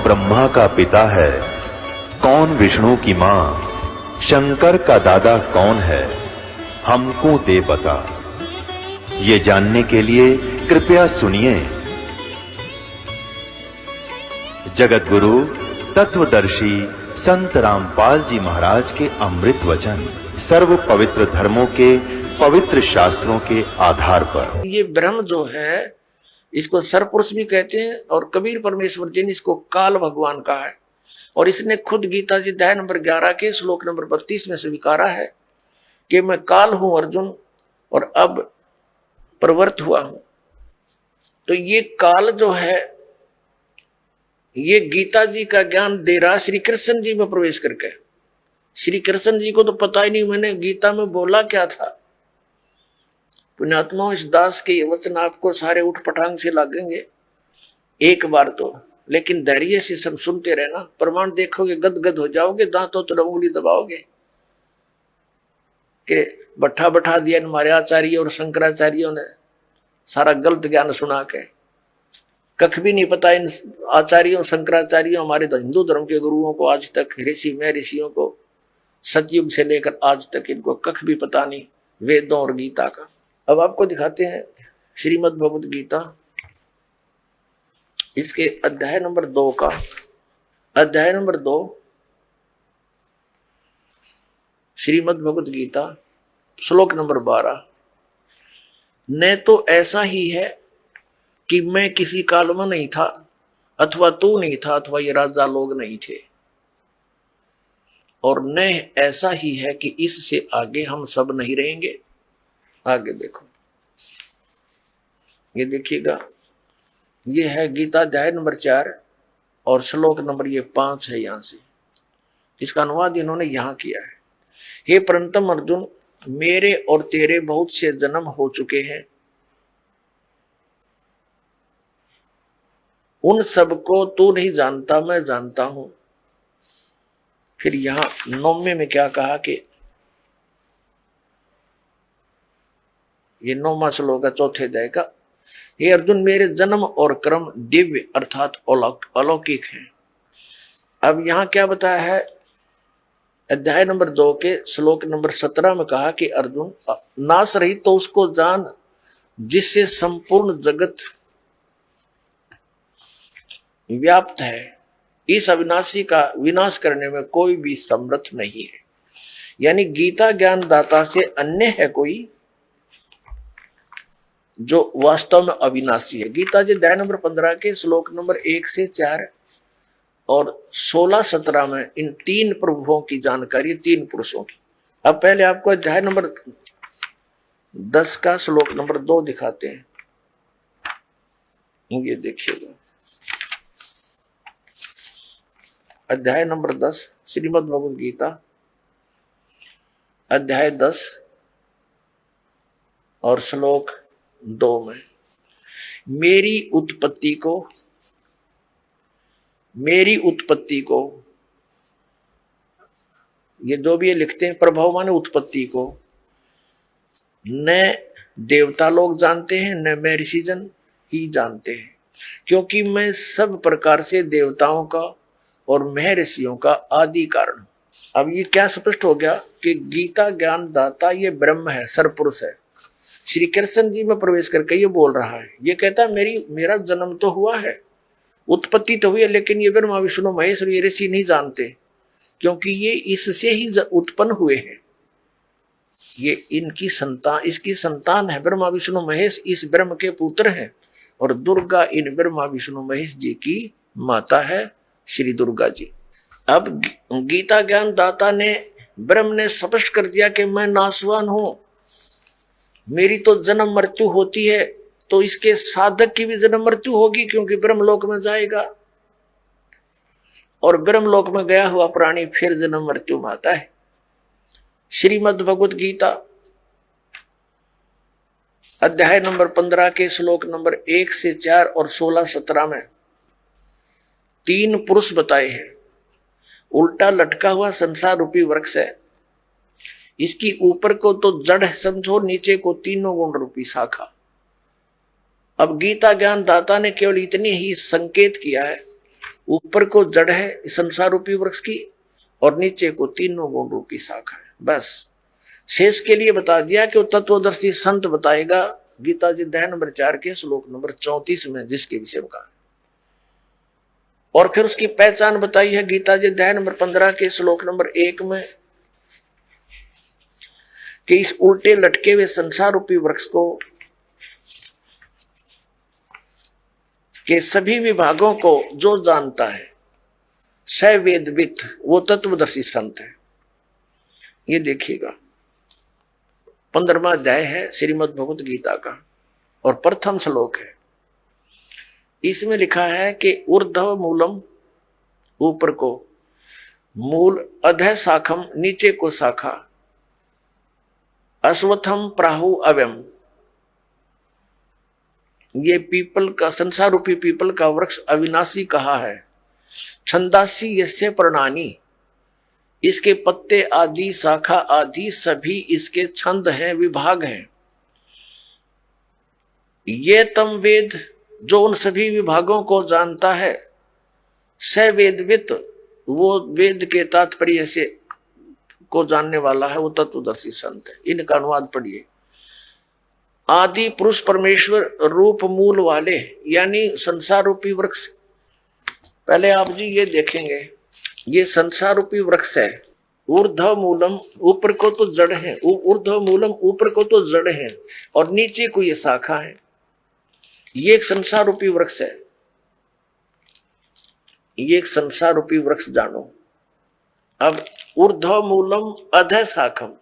ब्रह्मा का पिता है, कौन विष्णु की मां, शंकर का दादा कौन है, हमको दे बता। ये जानने के लिए कृपया सुनिए। जगत गुरु तत्वदर्शी संत रामपाल जी महाराज के अमृत वचन सर्व पवित्र धर्मों के पवित्र शास्त्रों के आधार पर। ये ब्रह्म जो है इसको सरपुरुष भी कहते हैं और कबीर परमेश्वर जी ने इसको काल भगवान कहा है। और इसने खुद गीता जी अध्याय नंबर 11 के श्लोक नंबर 32 में स्वीकारा है कि मैं काल हूं अर्जुन और अब प्रवृत्त हुआ हूं। तो ये काल जो है ये गीता जी का ज्ञान दे रहा श्री कृष्ण जी में प्रवेश करके। श्री कृष्ण जी को तो पता ही नहीं मैंने गीता में बोला क्या था। पुण्यात्मा, इस दास के वचन आपको सारे उठ पटांग से लगेंगे एक बार तो, लेकिन धैर्य से सब सुनते रहना। प्रमाण देखोगे गदगद हो जाओगे, दांतों तो उंगली दबाओगे कि बैठा बैठा दिया हमारे आचार्य और शंकराचार्यों ने सारा गलत ज्ञान सुना के। कख भी नहीं पता इन आचार्यों शंकराचार्यों हमारे तो हिंदू धर्म के गुरुओं को आज तक, ऋषि में ऋषियों को सतयुग से लेकर आज तक इनको कख भी पता नहीं वेदों और गीता का। अब आपको दिखाते हैं श्रीमद् भगवत गीता, इसके अध्याय नंबर 2 का अध्याय नंबर 2 श्रीमद् भगवत गीता श्लोक नंबर 12। न तो ऐसा ही है कि मैं किसी काल में नहीं था, अथवा तू नहीं था, अथवा ये राजा लोग नहीं थे, और न ऐसा ही है कि इससे आगे हम सब नहीं रहेंगे। आगे देखो, ये देखिएगा, ये है गीता अध्याय नंबर 4 और श्लोक नंबर ये 5 है। यहां से इसका अनुवाद इन्होंने यहां किया है। हे परंतम अर्जुन, मेरे और तेरे बहुत से जन्म हो चुके हैं, उन सबको तू नहीं जानता, मैं जानता हूं। फिर यहां 9वें में क्या कहा कि ये 9वां श्लोक है 4थे अध्याय का। हे अर्जुन, मेरे जन्म और कर्म दिव्य अर्थात अलौकिक हैं। अब यहां क्या बताया है, अध्याय नंबर 2 के श्लोक नंबर 17 में कहा कि अर्जुन, नाश रही तो उसको जान जिससे संपूर्ण जगत व्याप्त है। इस अविनाशी का विनाश करने में कोई भी समर्थ नहीं है। यानी गीता ज्ञान दाता से अन्य है कोई जो वास्तव में अविनाशी है। गीता जी अध्याय नंबर 15 के श्लोक नंबर 1 से 4 और 16-17 में इन 3 प्रभुओं की जानकारी, 3 पुरुषों की। अब पहले आपको अध्याय नंबर 10 का श्लोक नंबर 2 दिखाते हैं। ये देखिएगा, अध्याय नंबर 10 श्रीमद् भगवद गीता अध्याय 10 और श्लोक 2 में मेरी उत्पत्ति को ये जो भी ये लिखते हैं प्रभाव माने उत्पत्ति को न देवता लोग जानते हैं न मैं ऋषिजन ही जानते हैं, क्योंकि मैं सब प्रकार से देवताओं का और महर्षियों का आदि कारण। अब ये क्या स्पष्ट हो गया कि गीता ज्ञान दाता ये ब्रह्म है, सरपुरुष है। श्री कृष्ण जी में प्रवेश करके ये बोल रहा है, ये कहता है मेरा जन्म तो हुआ है, उत्पत्ति तो हुई है, लेकिन ये ब्रह्मा विष्णु महेश और ये ऋषि नहीं जानते, क्योंकि ये इससे ही उत्पन्न हुए हैं। ये इसकी संतान है। ब्रह्मा विष्णु महेश इस ब्रह्म के पुत्र हैं और दुर्गा इन ब्रह्मा विष्णु महेश जी की माता है, श्री दुर्गा जी। अब गीता ज्ञान दाता ने ब्रह्म ने स्पष्ट कर दिया कि मैं नाशवान हूं, मेरी तो जन्म मृत्यु होती है, तो इसके साधक की भी जन्म मृत्यु होगी, क्योंकि ब्रह्मलोक में जाएगा और ब्रह्मलोक में गया हुआ प्राणी फिर जन्म मृत्यु में आता है। श्रीमद् भगवत गीता अध्याय नंबर 15 के श्लोक नंबर 1 से 4 और 16-17 में 3 पुरुष बताए हैं। उल्टा लटका हुआ संसार रूपी वृक्ष है, इसकी ऊपर को तो जड़ समझो, नीचे को 3 गुण रूपी शाखा। अब गीता ज्ञान दाता ने केवल इतनी ही संकेत किया है, ऊपर को जड़ है संसार रूपी वृक्ष की और नीचे को तीनों गुण रूपी शाखा है। बस शेष के लिए बता दिया कि वो तत्वदर्शी संत बताएगा गीता जी अध्याय नंबर 4 के श्लोक नंबर 34 में, जिसके विषय में कहा। और फिर उसकी पहचान बताई है गीता जी अध्याय नंबर 15 के श्लोक नंबर 1 में कि इस उल्टे लटके हुए संसार रूपी वृक्ष को के सभी विभागों को जो जानता है स वेदवित, वो तत्वदर्शी संत है। ये देखिएगा 15वां अध्याय है श्रीमद् भगवत गीता का और प्रथम श्लोक है। इसमें लिखा है कि ऊर्ध्व मूलम, ऊपर को, मूल, अधः शाखम, नीचे को शाखा, अश्वत्थम प्राहु अव्यम, ये पीपल का, संसार रूपी पीपल का वृक्ष अविनाशी कहा है। छंदासी यस्य पर्णानि, इसके पत्ते आदि, शाखा आदि सभी इसके छंद हैं, विभाग हैं। ये तम वेद, जो उन सभी विभागों को जानता है, स वेदवित, वो वेद के तात्पर्य से को जानने वाला है, वो तत्वदर्शी संत है। इनका अनुवाद पढ़िए। आदि पुरुष परमेश्वर रूप मूल वाले, यानी संसार रूपी वृक्ष। पहले आप जी ये देखेंगे, ये संसार रूपी वृक्ष है। ऊर्ध्व मूलम, ऊपर को तो जड़ है, ऊर्ध्व मूलम, ऊपर को तो जड़ है और नीचे को ये शाखा है। ये एक संसार रूपी वृक्ष है। ये एक संसार रूपी वृक्ष जानो। अब ऊर्ध्व मूलम अधः शाखम,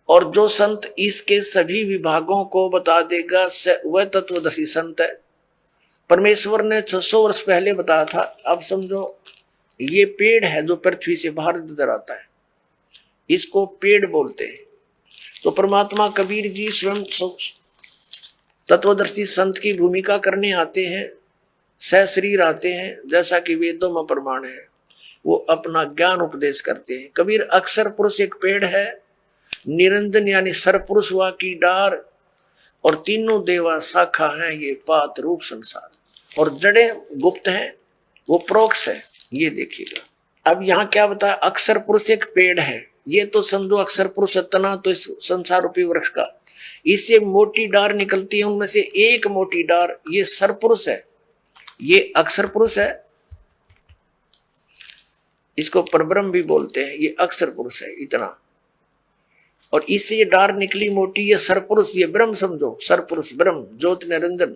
और जो संत इसके सभी विभागों को बता देगा वह तत्वदर्शी संत है। परमेश्वर ने 600 वर्ष पहले बताया था। अब समझो ये पेड़ है जो पृथ्वी से बाहर नजर आता है, इसको पेड़ बोलते हैं। तो परमात्मा कबीर जी स्वयं तत्वदर्शी संत की भूमिका करने आते हैं, सहशरीर आते हैं, जैसा कि वेदों में प्रमाण है। वो अपना ज्ञान उपदेश करते हैं। कबीर अक्षर पुरुष एक पेड़ है, निरंजन यानी सरपुरुष हुआ की डार, और तीनों देवा शाखा हैं, ये पात रूप संसार, और जड़े गुप्त हैं, वो प्रोक्ष है। ये देखिएगा। अब यहाँ क्या बताया, अक्षर पुरुष एक पेड़ है। ये तो समझो अक्षर पुरुष तना तो इस संसार रूपी वृक्ष का, इससे मोटी डार निकलती है, उनमें से एक मोटी डार ये सरपुरुष है, ये अक्षर पुरुष है। इसको परब्रह्म भी बोलते हैं, ये अक्षर पुरुष है इतना। और इससे ये डार निकली मोटी, ये सरपुरुष, ये ब्रह्म समझो, सरपुरुष ब्रह्म ज्योति निरंजन।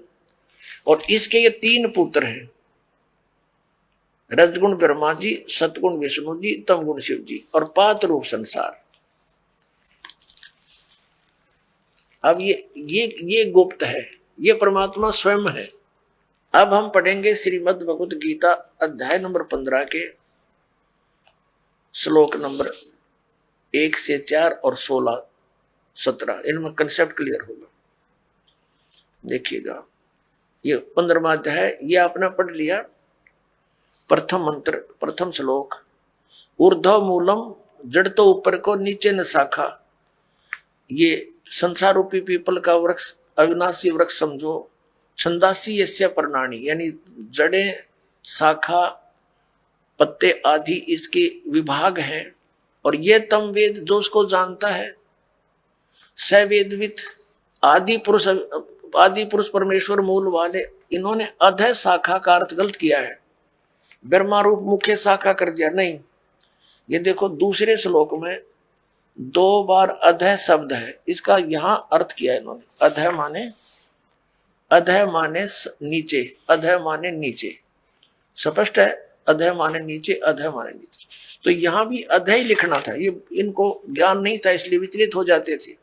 और इसके ये 3 पुत्र हैं, रजगुण ब्रह्मा जी, सतगुण विष्णु जी, तमगुण शिव जी, और पात रूप संसार। अब ये गुप्त है, ये परमात्मा स्वयं है। अब हम पढ़ेंगे श्रीमद् भगवत गीता अध्याय नंबर 15 के श्लोक नंबर 1 से 4 और 16, 17। इनमें कंसेप्ट क्लियर होगा। देखिएगा, ये 15वां अध्याय, ये आपने पढ़ लिया। प्रथम मंत्र, प्रथम श्लोक, ऊर्ध्व मूलम, जड़ तो ऊपर को, नीचे न शाखा। ये संसार रूपी पीपल का वृक्ष, अविनाशी वृक्ष समझो। छंदासी यस्य पर्णानि, यानी जड़े, शाखा, पत्ते आदि इसके विभाग हैं। और ये तम वेद, जो उसको जानता है, स वेदवित, आदि पुरुष परमेश्वर मूल वाले। इन्होंने अधः शाखा का अर्थ गलत किया है, ब्रह्मा रूप मुख्य शाखा कर दिया। नहीं, ये देखो दूसरे श्लोक में 2 बार अधः शब्द है, इसका यहां अर्थ किया इन्होंने। अधः माने नीचे, अधः माने नीचे, स्पष्ट है। अधः माने नीचे, अधः माने नीचे। तो यहां भी अधः ही लिखना था, ये इनको ज्ञान नहीं था, इसलिए विचलित हो जाते थे।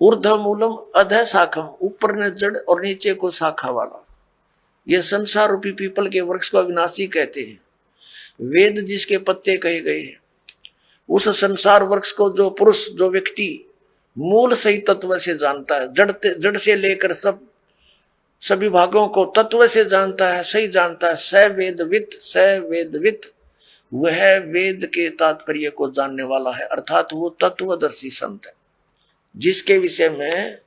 ऊर्ध्व मूलम अधः शाखम, ऊपर ने जड़ और नीचे को शाखा वाला। यह संसार रूपी पीपल के वृक्ष को अविनाशी कहते हैं। वेद जिसके पत्ते कहे गए हैं, उस संसार वृक्ष को जो पुरुष, जो व्यक्ति मूल सही तत्व से जानता है, जड़ से लेकर सभी भागों को तत्व से जानता है, सही जानता है, स वेदवित, वह वेद के तात्पर्य को जानने वाला है, अर्थात वो तत्वदर्शी संत है, जिसके विषय में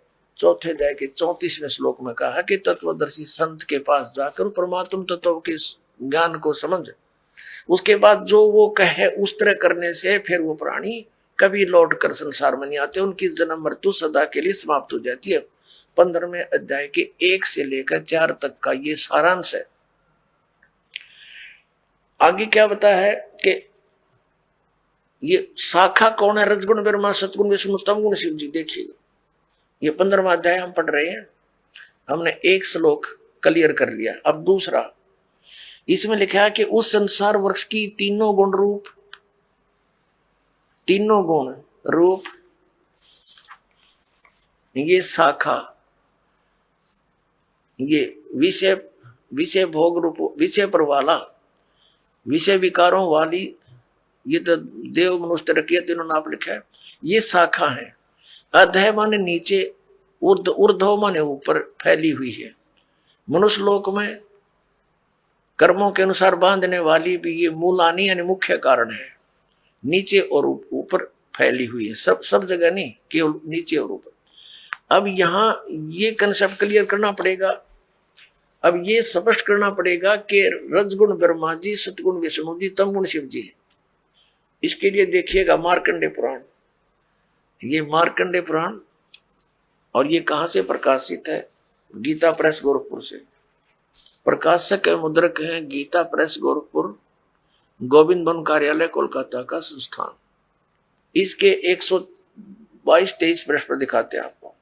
चौथे अध्याय के 34वें श्लोक में कहा कि तत्वदर्शी संत के पास जाकर परमात्म तत्व के ज्ञान को समझ, उसके बाद जो वो कहे उस तरह करने से फिर वो प्राणी कभी लौट कर संसार में नहीं आते, उनकी जन्म मृत्यु सदा के लिए समाप्त हो जाती है। 15वें अध्याय के 1 से लेकर 4 तक का ये सारांश है। आगे क्या बताया है कि ये शाखा कौन है? रजगुण ब्रह्मा सतगुण विष्णु तमगुण शिव जी। देखिए ये 15वां अध्याय हम पढ़ रहे हैं, हमने 1 श्लोक क्लियर कर लिया। अब दूसरा इसमें लिखा है कि उस संसार वृक्ष की तीनों गुण रूप ये शाखा, ये विषय भोग रूप विषय पर वाला, विषय विकारों वाली, ये तो देव मनुष्य रखिए तीनों नाम लिखा है, ये शाखा है। अधः माने नीचे, ऊर्ध्व माने ऊपर फैली हुई है। मनुष्य लोक में कर्मों के अनुसार बांधने वाली भी ये मूलानी यानी मुख्य कारण है, नीचे और ऊपर फैली हुई है, सब जगह नहीं, केवल नीचे और ऊपर। अब यहां ये कंसेप्ट क्लियर करना पड़ेगा, अब ये स्पष्ट करना पड़ेगा कि रजगुण ब्रह्मा जी, सतगुण विष्णु जी, तमगुण शिव जी है। इसके लिए देखिएगा मार्कंडेय पुराण, ये मार्कंडेय पुराण, और ये कहां से प्रकाशित है? गीता प्रेस गोरखपुर से। प्रकाशक है, मुद्रक है गीता प्रेस गोरखपुर, गोविंद वन कार्यालय कोलकाता का संस्थान। इसके 122-23 पृष्ठ पर दिखाते हैं आपको,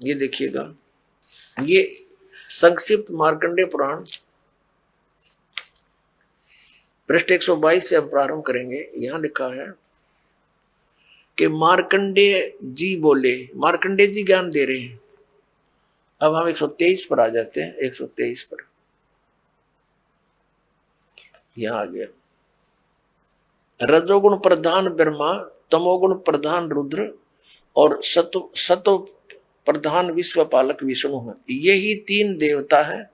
ये देखिएगा। ये संक्षिप्त मार्कंडेय पुराण पृष्ठ 122 से हम प्रारंभ करेंगे। यहां लिखा है कि मार्कंडेय जी बोले, मार्कंडेय जी ज्ञान दे रहे हैं। अब हम 123 पर आ जाते हैं, 123 पर यहां आ गया। रजोगुण प्रधान ब्रह्मा, तमोगुण प्रधान रुद्र और सत्व प्रधान विश्व पालक विष्णु है। यही 3 देवता है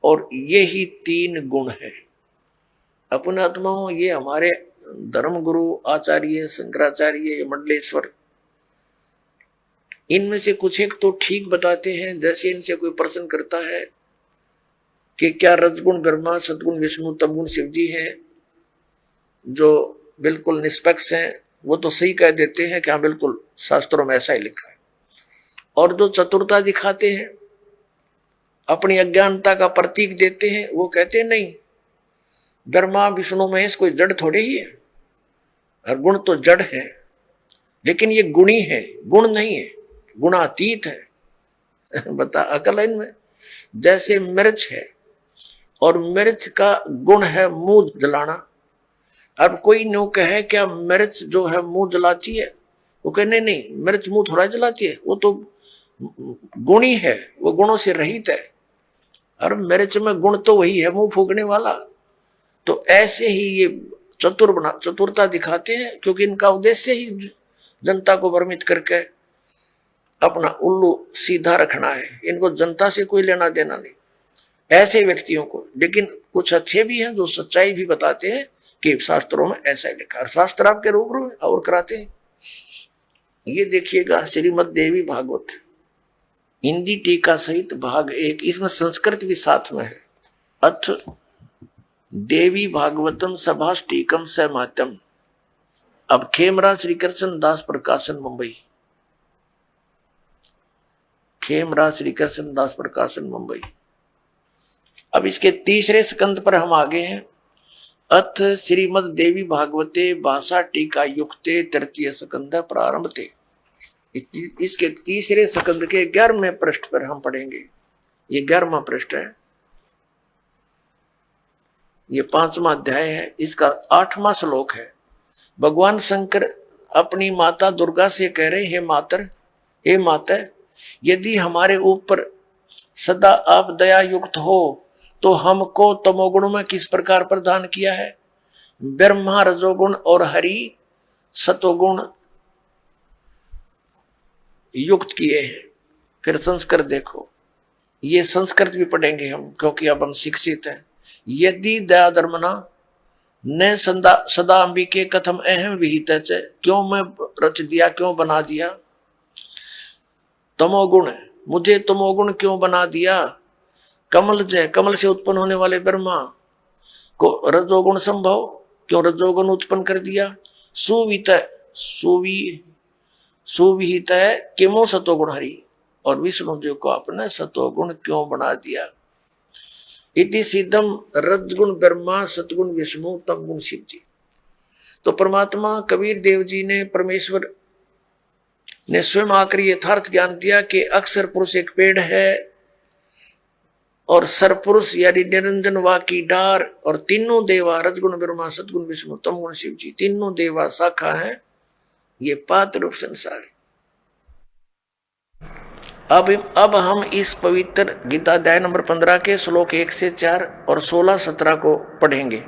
और यही 3 गुण है। अपने आत्माओं, ये हमारे धर्म गुरु आचार्य शंकराचार्य मंडलेश्वर, इनमें से कुछ एक तो ठीक बताते हैं। जैसे इनसे कोई प्रश्न करता है कि क्या रजगुण ब्रह्मा, सतगुण विष्णु, तमगुण शिव जी हैं, जो बिल्कुल निष्पक्ष हैं, वो तो सही कह देते हैं कि हाँ बिल्कुल शास्त्रों में ऐसा ही लिखा है। और जो चतुरता दिखाते हैं, अपनी अज्ञानता का प्रतीक देते हैं, वो कहते हैं नहीं, ब्रह्मा विष्णु महेश कोई जड़ थोड़े ही है, और गुण तो जड़ है, लेकिन ये गुणी है, गुण नहीं है, गुणातीत है। बता अकल है इनमें। जैसे मिर्च है और मिर्च का गुण है मुंह जलाना। अब कोई नो कहे क्या मिर्च जो है मुंह जलाती है? वो कहने नहीं, मिर्च मुंह थोड़ा जलाती है, वो तो गुणी है, वो गुणों से रहित है। और मिर्च में गुण तो वही है, मुंह फूकने वाला। तो ऐसे ही ये चतुरता दिखाते हैं, क्योंकि इनका उद्देश्य ही जनता को भ्रमित करके अपना उल्लू सीधा रखना है। इनको जनता से कोई लेना देना नहीं, ऐसे व्यक्तियों को। लेकिन कुछ अच्छे भी हैं जो सच्चाई भी बताते हैं कि शास्त्रों में ऐसा ही लिखा है, शास्त्र आपके रूबरू में और कराते हैं। ये देखिएगा श्रीमद् देवी भागवत हिंदी टीका सहित भाग 1, इसमें संस्कृत भी साथ में है। अथ देवी भागवतम सभाष टीकम सहमात्यम। अब खेमरा श्री कृष्ण दास प्रकाशन मुंबई, खेमरा श्री कृष्ण दास प्रकाशन मुंबई। अब इसके 3रे स्कंद पर हम आगे हैं। अथ श्रीमद् देवी भागवते भाषा टीका युक्ते 3य स्कंद प्रारंभ थे। इसके 3रे स्कंद के 11वें पृष्ठ पर हम पढ़ेंगे। ये 11वां पृष्ठ है, ये 5वां अध्याय है, इसका 8वां श्लोक है। भगवान शंकर अपनी माता दुर्गा से कह रहे, हे माता, यदि हमारे ऊपर सदा आप दया युक्त हो तो हमको तमोगुण में किस प्रकार प्रदान किया है? ब्रह्मा रजोगुण और हरि सतोगुण युक्त किए हैं। फिर संस्कृत देखो, ये संस्कृत भी पढ़ेंगे हम, क्योंकि अब हम शिक्षित हैं। यदि दया धर्मना न सदा अंबिके कथम अहम विहित, क्यों मैं रच दिया, क्यों बना दिया? तमोगुण, मुझे तमोगुण क्यों बना दिया? कमल जय, कमल से उत्पन्न होने वाले ब्रह्मा को रजोगुण संभव, क्यों रजोगुण उत्पन्न कर दिया? सुवित सुविहित किमो सतोगुण हरि, और विष्णु जी को आपने सतोगुण क्यों बना दिया? इति सिद्धम रजगुण ब्रह्मा सतगुण विष्णु तम गुण शिव जी। तो परमात्मा कबीर देव जी ने, परमेश्वर ने स्वयं आकर यथार्थ ज्ञान दिया कि अक्षर पुरुष एक पेड़ है और सरपुरुष यानी निरंजन वा की डार, और तीनों देवा रजगुण ब्रह्मा सतगुण विष्णु तम गुण शिव जी, तीनों देवा शाखा है, ये पात रूप संसार है। अब हम इस पवित्र गीता अध्याय नंबर 15 के श्लोक 1 से 4 और 16-17 को पढ़ेंगे।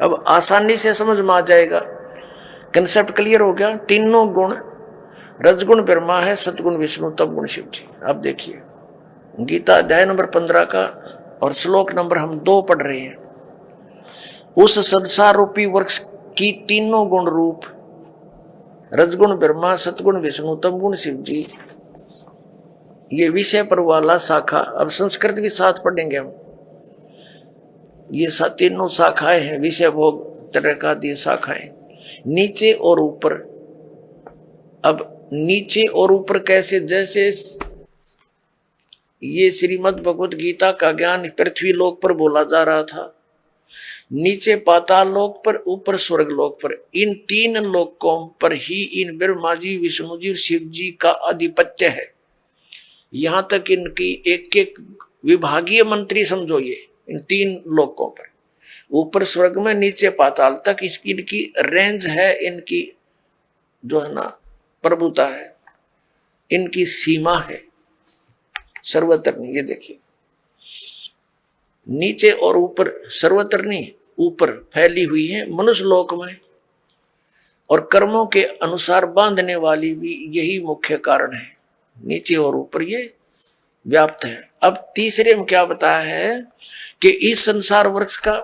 अब आसानी से समझ में आ जाएगा, कंसेप्ट क्लियर हो गया। तीनों गुण रजगुण ब्रह्मा है, सतगुण विष्णु तम गुण शिव जी। अब देखिए गीता अध्याय नंबर 15 का और श्लोक नंबर हम 2 पढ़ रहे हैं। उस संसार रूपी वृक्ष की तीनों गुण रूप रजगुण ब्रह्मा सतगुण विष्णु तम गुण शिव जी, ये विषय पर वाला शाखा, अब संस्कृत भी साथ पढ़ेंगे हम। ये तीनों शाखाएं हैं, विषय भोग तरह का दी शाखाएं, नीचे और ऊपर। अब नीचे और ऊपर कैसे? जैसे ये श्रीमद् भगवत गीता का ज्ञान पृथ्वी लोक पर बोला जा रहा था, नीचे पाताल लोक पर, ऊपर स्वर्ग लोक पर, इन 3 लोकों पर ही इन ब्रह्मा जी, विष्णु जी और शिव जी का आधिपत्य है। यहां तक इनकी एक एक विभागीय मंत्री समझो, ये इन 3 लोकों पर, ऊपर स्वर्ग में, नीचे पाताल तक इसकी इनकी रेंज है, इनकी जो है ना प्रभुता है, इनकी सीमा है सर्वत्र नहीं। ये देखिए नीचे और ऊपर, सर्वत्र नहीं, ऊपर फैली हुई है मनुष्य लोक में, और कर्मों के अनुसार बांधने वाली भी यही मुख्य कारण है। नीचे और ऊपर ये व्याप्त है। अब तीसरे में क्या बताया है कि इस संसार वृक्ष का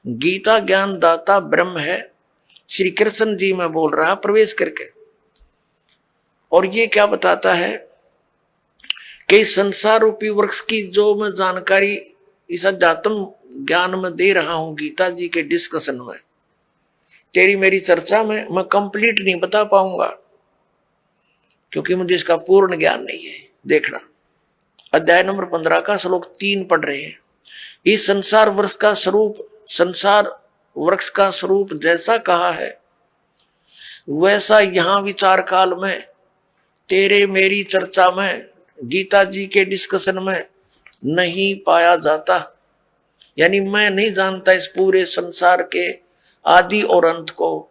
गीता ज्ञान दाता ब्रह्म है, श्री कृष्ण जी में बोल रहा प्रवेश करके। और ये क्या बताता है कि संसार रूपी वृक्ष की जो मैं जानकारी इस अध्यात्म ज्ञान में दे रहा हूं, गीता जी के डिस्कशन में, तेरी मेरी चर्चा में मैं कंप्लीट नहीं बता पाऊंगा, क्योंकि मुझे इसका पूर्ण ज्ञान नहीं है। देखना अध्याय नंबर 15 का श्लोक 3 पढ़ रहे हैं। इस संसार वृक्ष का स्वरूप, संसार वृक्ष का स्वरूप जैसा कहा है वैसा यहां विचार काल में, तेरे मेरी चर्चा में, गीता जी के डिस्कशन में नहीं पाया जाता। यानी मैं नहीं जानता इस पूरे संसार के आदि और अंत को,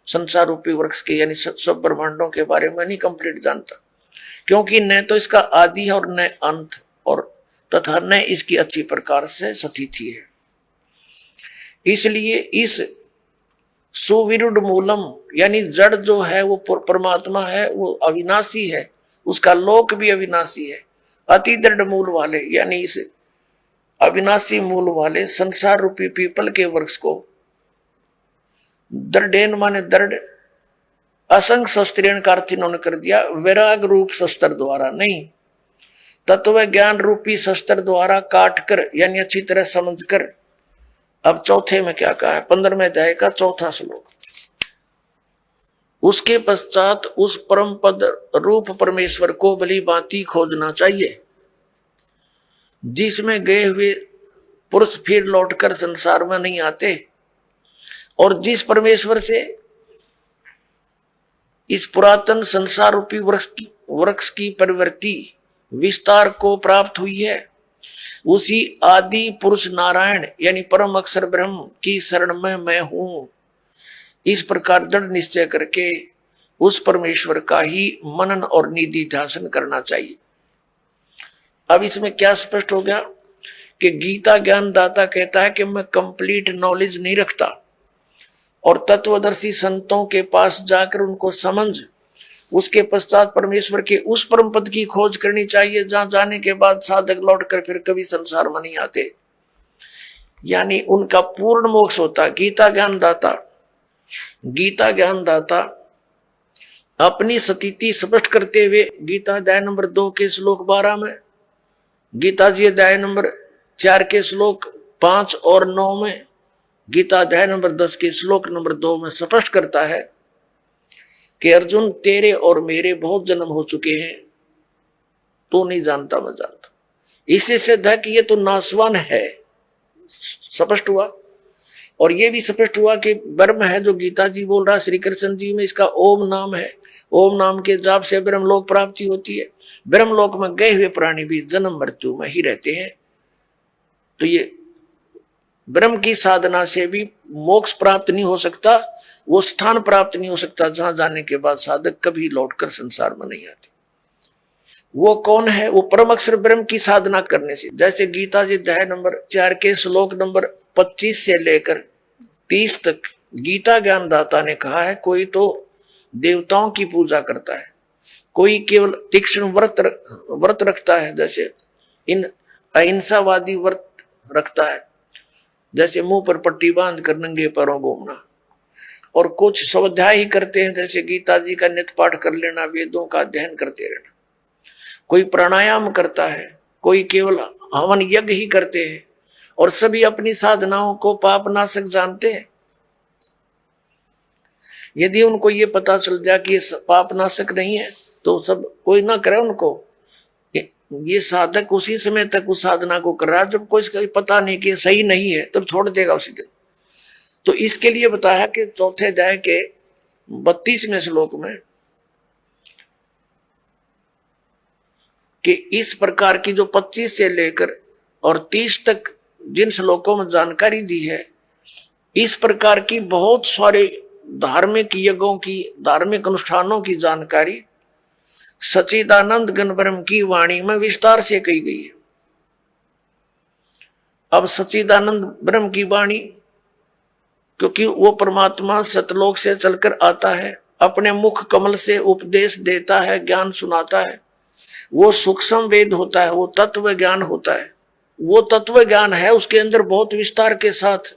संसार रूपी वृक्ष के यानी सब ब्रह्मांडों के बारे में नहीं कंप्लीट जानता, क्योंकि न तो इसका आदि है और न अंत, और तथा न इसकी अच्छी प्रकार से स्थिति है। इसलिए इस सुविरुद्ध मूलम यानी जड़ जो है वो परमात्मा है, वो अविनाशी है, उसका लोक भी अविनाशी है। अति दृढ़ मूल वाले यानी इस अविनाशी मूल वाले संसार रूपी पीपल के वृक्ष को दृढ़ माने दृढ़, असंग शस्त्रेण का अर्थ इन्होंने कर दिया वैराग रूप शस्त्र द्वारा नहीं, तत्व ज्ञान रूपी शस्त्र द्वारा काट कर यानी अच्छी तरह समझ कर। अब चौथे में क्या कहा है, 15वें अध्याय का 4था श्लोक। उसके पश्चात उस परम पद रूप परमेश्वर को भली भांति खोजना चाहिए, जिसमें गए हुए पुरुष फिर लौटकर संसार में नहीं आते, और जिस परमेश्वर से इस पुरातन संसार रूपी वृक्ष की प्रवृत्ति विस्तार को प्राप्त हुई है, उसी आदि पुरुष नारायण यानी परम अक्षर ब्रह्म की शरण में मैं हूं। इस प्रकार दृढ़ निश्चय करके उस परमेश्वर का ही मनन और निधि ध्यान करना चाहिए। अब इसमें क्या स्पष्ट हो गया कि गीता ज्ञान दाता कहता है कि मैं कंप्लीट नॉलेज नहीं रखता, और तत्वदर्शी संतों के पास जाकर उनको समझ, उसके पश्चात परमेश्वर के उस परम पद की खोज करनी चाहिए, जहां जाने के बाद साधक लौटकर फिर कभी संसार में नहीं आते, यानी उनका पूर्ण मोक्ष होता। गीता ज्ञान दाता अपनी स्थिति स्पष्ट करते हुए गीता अध्याय नंबर 2 के श्लोक 12 में, गीता जी अध्याय नंबर 4 के श्लोक 5 और 9 में, गीता अध्याय नंबर 10 के श्लोक नंबर 2 में स्पष्ट करता है कि अर्जुन तेरे और मेरे बहुत जन्म हो चुके हैं, तो नहीं जानता मैं जानता। इससे सिद्ध है कि ये तो नासवान है, स्पष्ट हुआ। और ये भी स्पष्ट हुआ कि ब्रह्म है जो गीता जी बोल रहा, श्री कृष्ण जी में इसका ओम नाम है। ओम नाम के जाप से ब्रह्मलोक प्राप्ति होती है। ब्रह्मलोक में गए हुए प्राणी भी जन्म मृत्यु में ही रहते हैं। तो ये ब्रह्म की साधना से भी मोक्ष प्राप्त नहीं हो सकता, वो स्थान प्राप्त नहीं हो सकता जहां जाने के बाद साधक कभी लौटकर संसार में नहीं आते। वो कौन है? वो परम अक्षर ब्रह्म की साधना करने से। जैसे गीता जी अध्याय नंबर 4 के श्लोक नंबर 25 से लेकर 30 तक गीता ज्ञानदाता ने कहा है, कोई तो देवताओं की पूजा करता है, कोई केवल तीक्ष्ण व्रत रखता है, जैसे इन अहिंसावादी व्रत रखता है, जैसे मुंह पर पट्टी बांध कर नंगे पैरों घूमना, और कुछ स्वाध्याय ही करते हैं, जैसे गीता जी का नित्य पाठ कर लेना, वेदों का अध्ययन करते रहना। कोई प्राणायाम करता है, कोई केवल हवन यज्ञ ही करते हैं, और सभी अपनी साधनाओं को पाप नाशक जानते हैं। यदि उनको ये पता चल जाए कि ये पाप नाशक नहीं है तो सब कोई ना करे उनको। ये साधक उसी समय तक उस साधना को कर रहा है जब कोई इसका पता नहीं कि सही नहीं है, तब छोड़ देगा उसी दिन। तो इसके लिए बताया कि चौथे अध्याय के 32वें श्लोक में कि इस प्रकार की जो 25 से लेकर और 30 तक जिन श्लोकों में जानकारी दी है, इस प्रकार की बहुत सारे धार्मिक यज्ञों की, धार्मिक अनुष्ठानों की जानकारी सच्चिदानंद घन ब्रह्म की वाणी में विस्तार से कही गई है। अब सच्चिदानंद ब्रह्म की वाणी, क्योंकि वो परमात्मा सतलोक से चलकर आता है, अपने मुख कमल से उपदेश देता है, ज्ञान सुनाता है, वो सूक्ष्म वेद होता है, वो तत्व ज्ञान होता है। वो तत्व ज्ञान है, उसके अंदर बहुत विस्तार के साथ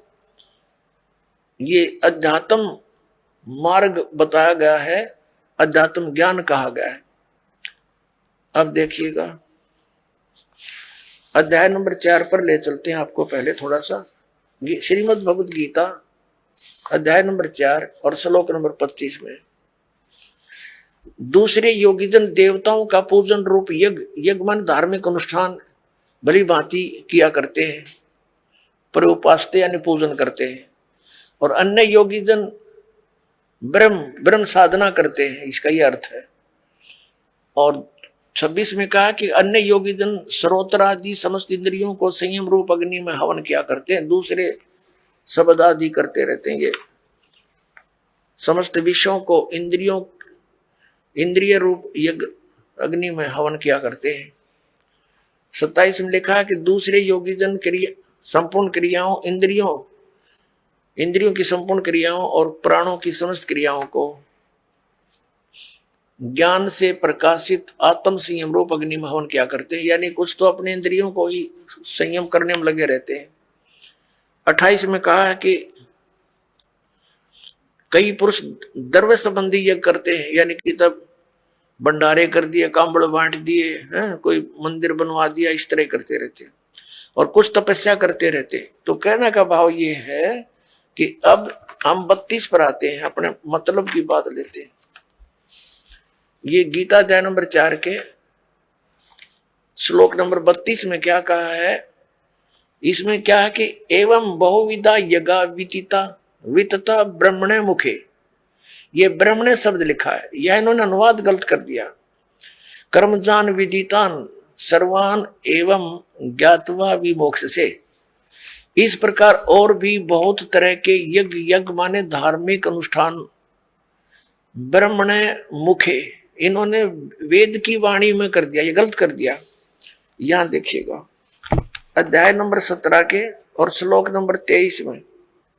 ये अध्यात्म मार्ग बताया गया है, अध्यात्म ज्ञान कहा गया है। अब देखिएगा अध्याय नंबर 4 पर ले चलते हैं आपको। पहले थोड़ा सा श्रीमद् भगवद गीता अध्याय नंबर 4 और श्लोक नंबर 25 में, दूसरे योगीजन देवताओं का पूजन रूप यज्ञ मन धार्मिक अनुष्ठान भली भांति किया करते हैं, पर उपासते यानी पूजन करते हैं, और अन्य योगीजन ब्रह्म साधना करते हैं, इसका यह अर्थ है। और 26 में कहा कि अन्य योगीजन श्रोत्र आदि समस्त इंद्रियों को संयम रूप अग्नि में हवन किया करते हैं, दूसरे शब्द आदि करते रहते हैं। ये समस्त विषयों को इंद्रिय रूप यज्ञ अग्नि में हवन किया करते हैं। 27 में लिखा है कि दूसरे योगीजन संपूर्ण क्रियाओं, इंद्रियों की संपूर्ण क्रियाओं और प्राणों की समस्त क्रियाओं को ज्ञान से प्रकाशित आत्म संयम रूप अग्नि में हवन किया करते हैं, यानी कुछ तो अपने इंद्रियों को ही संयम करने में लगे रहते हैं। 28 में कहा है कि कई पुरुष द्रव्य संबंधी यज्ञ करते हैं, यानी कि तब भंडारे कर दिए, कांबड़ बांट दिए, कोई मंदिर बनवा दिया, इस तरह करते रहते हैं, और कुछ तपस्या करते रहते हैं। तो कहने का भाव ये है कि अब हम 32 पर आते हैं, अपने मतलब की बात लेते हैं। ये गीता अध्याय नंबर 4 के श्लोक नंबर 32 में क्या कहा है? इसमें क्या है कि एवं बहुविधा यज्ञा वितता ब्रह्मणे मुखे, ये ब्रह्मणे शब्द लिखा है, यह इन्होंने अनुवाद गलत कर दिया। कर्मजान विदितान सर्वान एवं ज्ञातवा विमोक्ष से, इस प्रकार और भी बहुत तरह के यज्ञ माने धार्मिक अनुष्ठान ब्रह्मणे मुखे, इन्होंने वेद की वाणी में कर दिया, ये गलत कर दिया। यहां देखिएगा अध्याय नंबर 17 के और श्लोक नंबर 23 में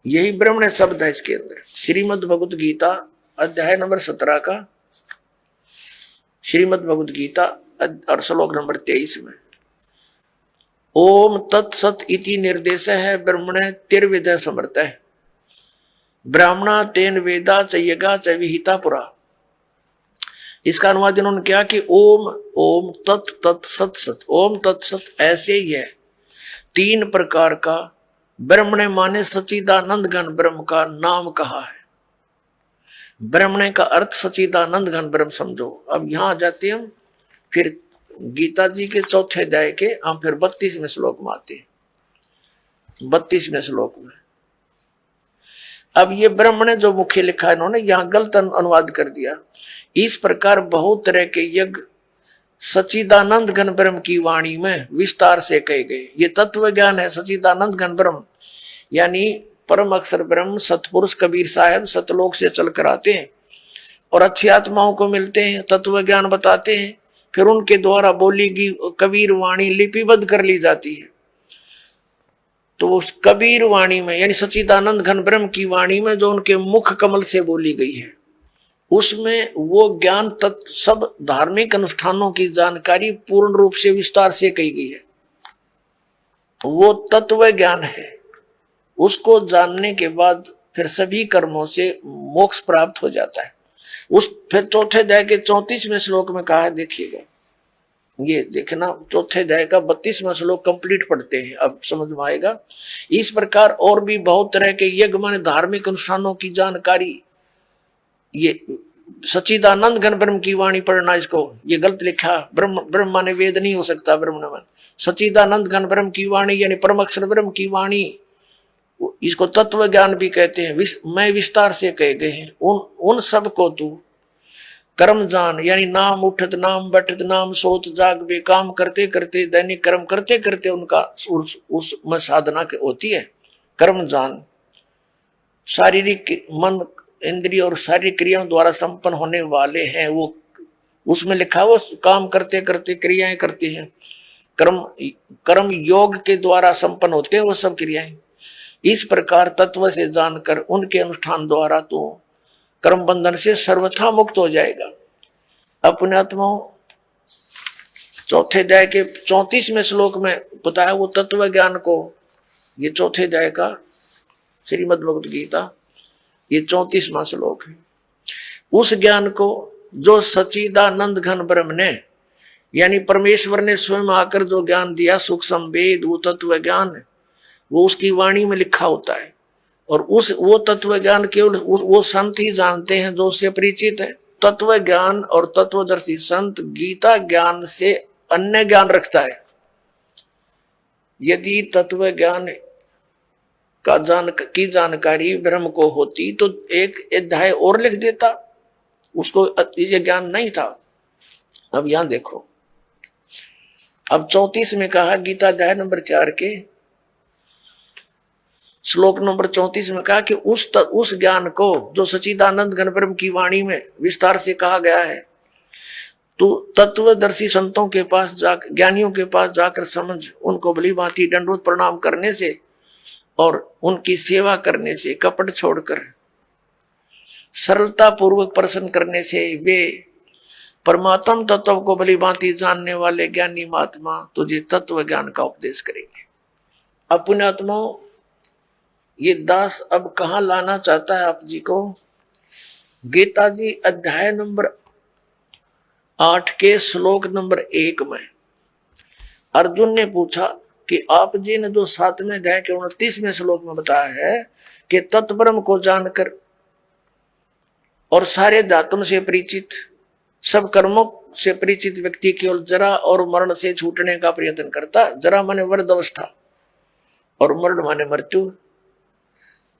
यही ब्रह्मणे शब्द है इसके अंदर। श्रीमद् भगवद गीता अध्याय नंबर 17 का श्रीमद् भगवद गीता और श्लोक नंबर 23 में ओम तत्सत इति निर्देश है ब्रह्मणे तिर्विद समर्थ है ब्राह्मणा तेन वेदा च यज्ञा च विहिता पुरा। इसका अनुवाद इन्होंने किया कि ओम ओम तत् तत् सत सत, ओम तत्सत ऐसे ही है। 3 प्रकार का ब्रह्म ने माने सच्चिदानंद घन ब्रह्म का नाम कहा है। ब्रह्म का अर्थ सच्चिदानंद घन ब्रह्म समझो। अब यहां आ जाते हम फिर गीता जी के चौथे अध्याय के हम फिर 32वें श्लोक में आते हैं। 32वें श्लोक में अब ये ब्रह्म ने जो मुख्य लिखा है इन्होंने यहां गलत अनुवाद कर दिया। इस प्रकार बहुत तरह के यज्ञ सच्चिदानंद घन ब्रह्म की वाणी में विस्तार से कहे गए। ये तत्व ज्ञान है सच्चिदानंद घन ब्रह्म, यानी परम अक्षर ब्रह्म सतपुरुष कबीर साहब सतलोक से चल कर आते हैं और अच्छी आत्माओं को मिलते हैं, तत्व ज्ञान बताते हैं, फिर उनके द्वारा बोली गई कबीर वाणी लिपिबद्ध कर ली जाती है। तो उस कबीर वाणी में यानी सच्चिदानंद घन ब्रह्म की वाणी में जो उनके मुख कमल से बोली गई है उसमें वो ज्ञान तत्व सब धार्मिक अनुष्ठानों की जानकारी पूर्ण रूप से विस्तार से कही गई है। वो तत्व ज्ञान है। उसको जानने के बाद फिर सभी कर्मों से मोक्ष प्राप्त हो जाता है। उस फिर चौथे अध्याय के 34वें श्लोक में कहा है, देखिएगा ये देखना, चौथे अध्याय का 32वां श्लोक कंप्लीट पढ़ते हैं, अब समझ में आएगा। इस प्रकार और भी बहुत तरह के यज्ञ माने धार्मिक अनुष्ठानों की जानकारी, ये सच्चिदानंद घन ब्रह्म की वाणी पढ़ना, इसको ये गलत लिखा, ब्रह्म माने वेद नहीं हो सकता, ब्रह्म न माने सच्चिदानंद घन ब्रह्म की वाणी यानी परम अक्षर ब्रह्म की वाणी, इसको तत्व ज्ञान भी कहते हैं। मैं विस्तार से कहे गए हैं उन सब को तू कर्म जान, यानी नाम उठत नाम बैठत नाम सोत जाग वे, काम करते करते दैनिक कर्म करते करते उनका उसमें साधना होती है। कर्म जान शारीरिक मन इंद्रिय और शारीरिक क्रियाओं द्वारा संपन्न होने वाले हैं, वो उसमें लिखा वो काम करते करते क्रियाएं करते हैं। कर्म योग के द्वारा संपन्न होते हैं वो सब क्रियाएं। इस प्रकार तत्व से जानकर उनके अनुष्ठान द्वारा तो कर्म बंधन से सर्वथा मुक्त हो जाएगा। अपने आत्माओं चौथे अध्याय के 34वें श्लोक में बताया वो तत्व ज्ञान को, ये चौथे अध्याय का श्रीमद् भगवत गीता ये 34वां श्लोक है। उस ज्ञान को जो सच्चिदानंद घन ब्रह्म ने यानी परमेश्वर ने स्वयं आकर जो ज्ञान दिया सूक्ष्म वेद, वो तत्व ज्ञान वो उसकी वाणी में लिखा होता है। और वो तत्व ज्ञान केवल वो संत ही जानते हैं जो उससे परिचित है। तत्व ज्ञान और तत्वदर्शी संत गीता ज्ञान से अन्य ज्ञान रखता है। यदि तत्व ज्ञान की जानकारी ब्रह्म को होती तो एक अध्याय और लिख देता, उसको ये ज्ञान नहीं था। अब यहां देखो, अब 34 में कहा, गीता अध्याय नंबर 4 के श्लोक नंबर 34 में कहा कि उस ज्ञान को जो सच्चिदानंद घन ब्रह्म की वाणी में विस्तार से कहा गया है, तो तत्वदर्शी संतों के पास ज्ञानियों के पास जाकर समझ, उनको भली भांति दंडवत प्रणाम करने से और उनकी सेवा करने से, कपट छोड़कर सरलता पूर्वक प्रसन्न करने से वे परमात्म तत्व को भली भांति जानने वाले ज्ञानी महात्मा तुझे तत्व ज्ञान का उपदेश करेंगे। अपने आत्माओं ये दास अब कहां लाना चाहता है आप जी को? गीता जी अध्याय नंबर 8 के श्लोक नंबर 1 में अर्जुन ने पूछा कि आप जी ने जो 7वें अध्याय के 29वें श्लोक में बताया है कि तत्ब्रह्म को जानकर और सारे धातुओं से परिचित, सब कर्मों से परिचित व्यक्ति केवल जरा और मरण से छूटने का प्रयत्न करता। जरा माने वृद्ध अवस्था और मरण माने मृत्यु।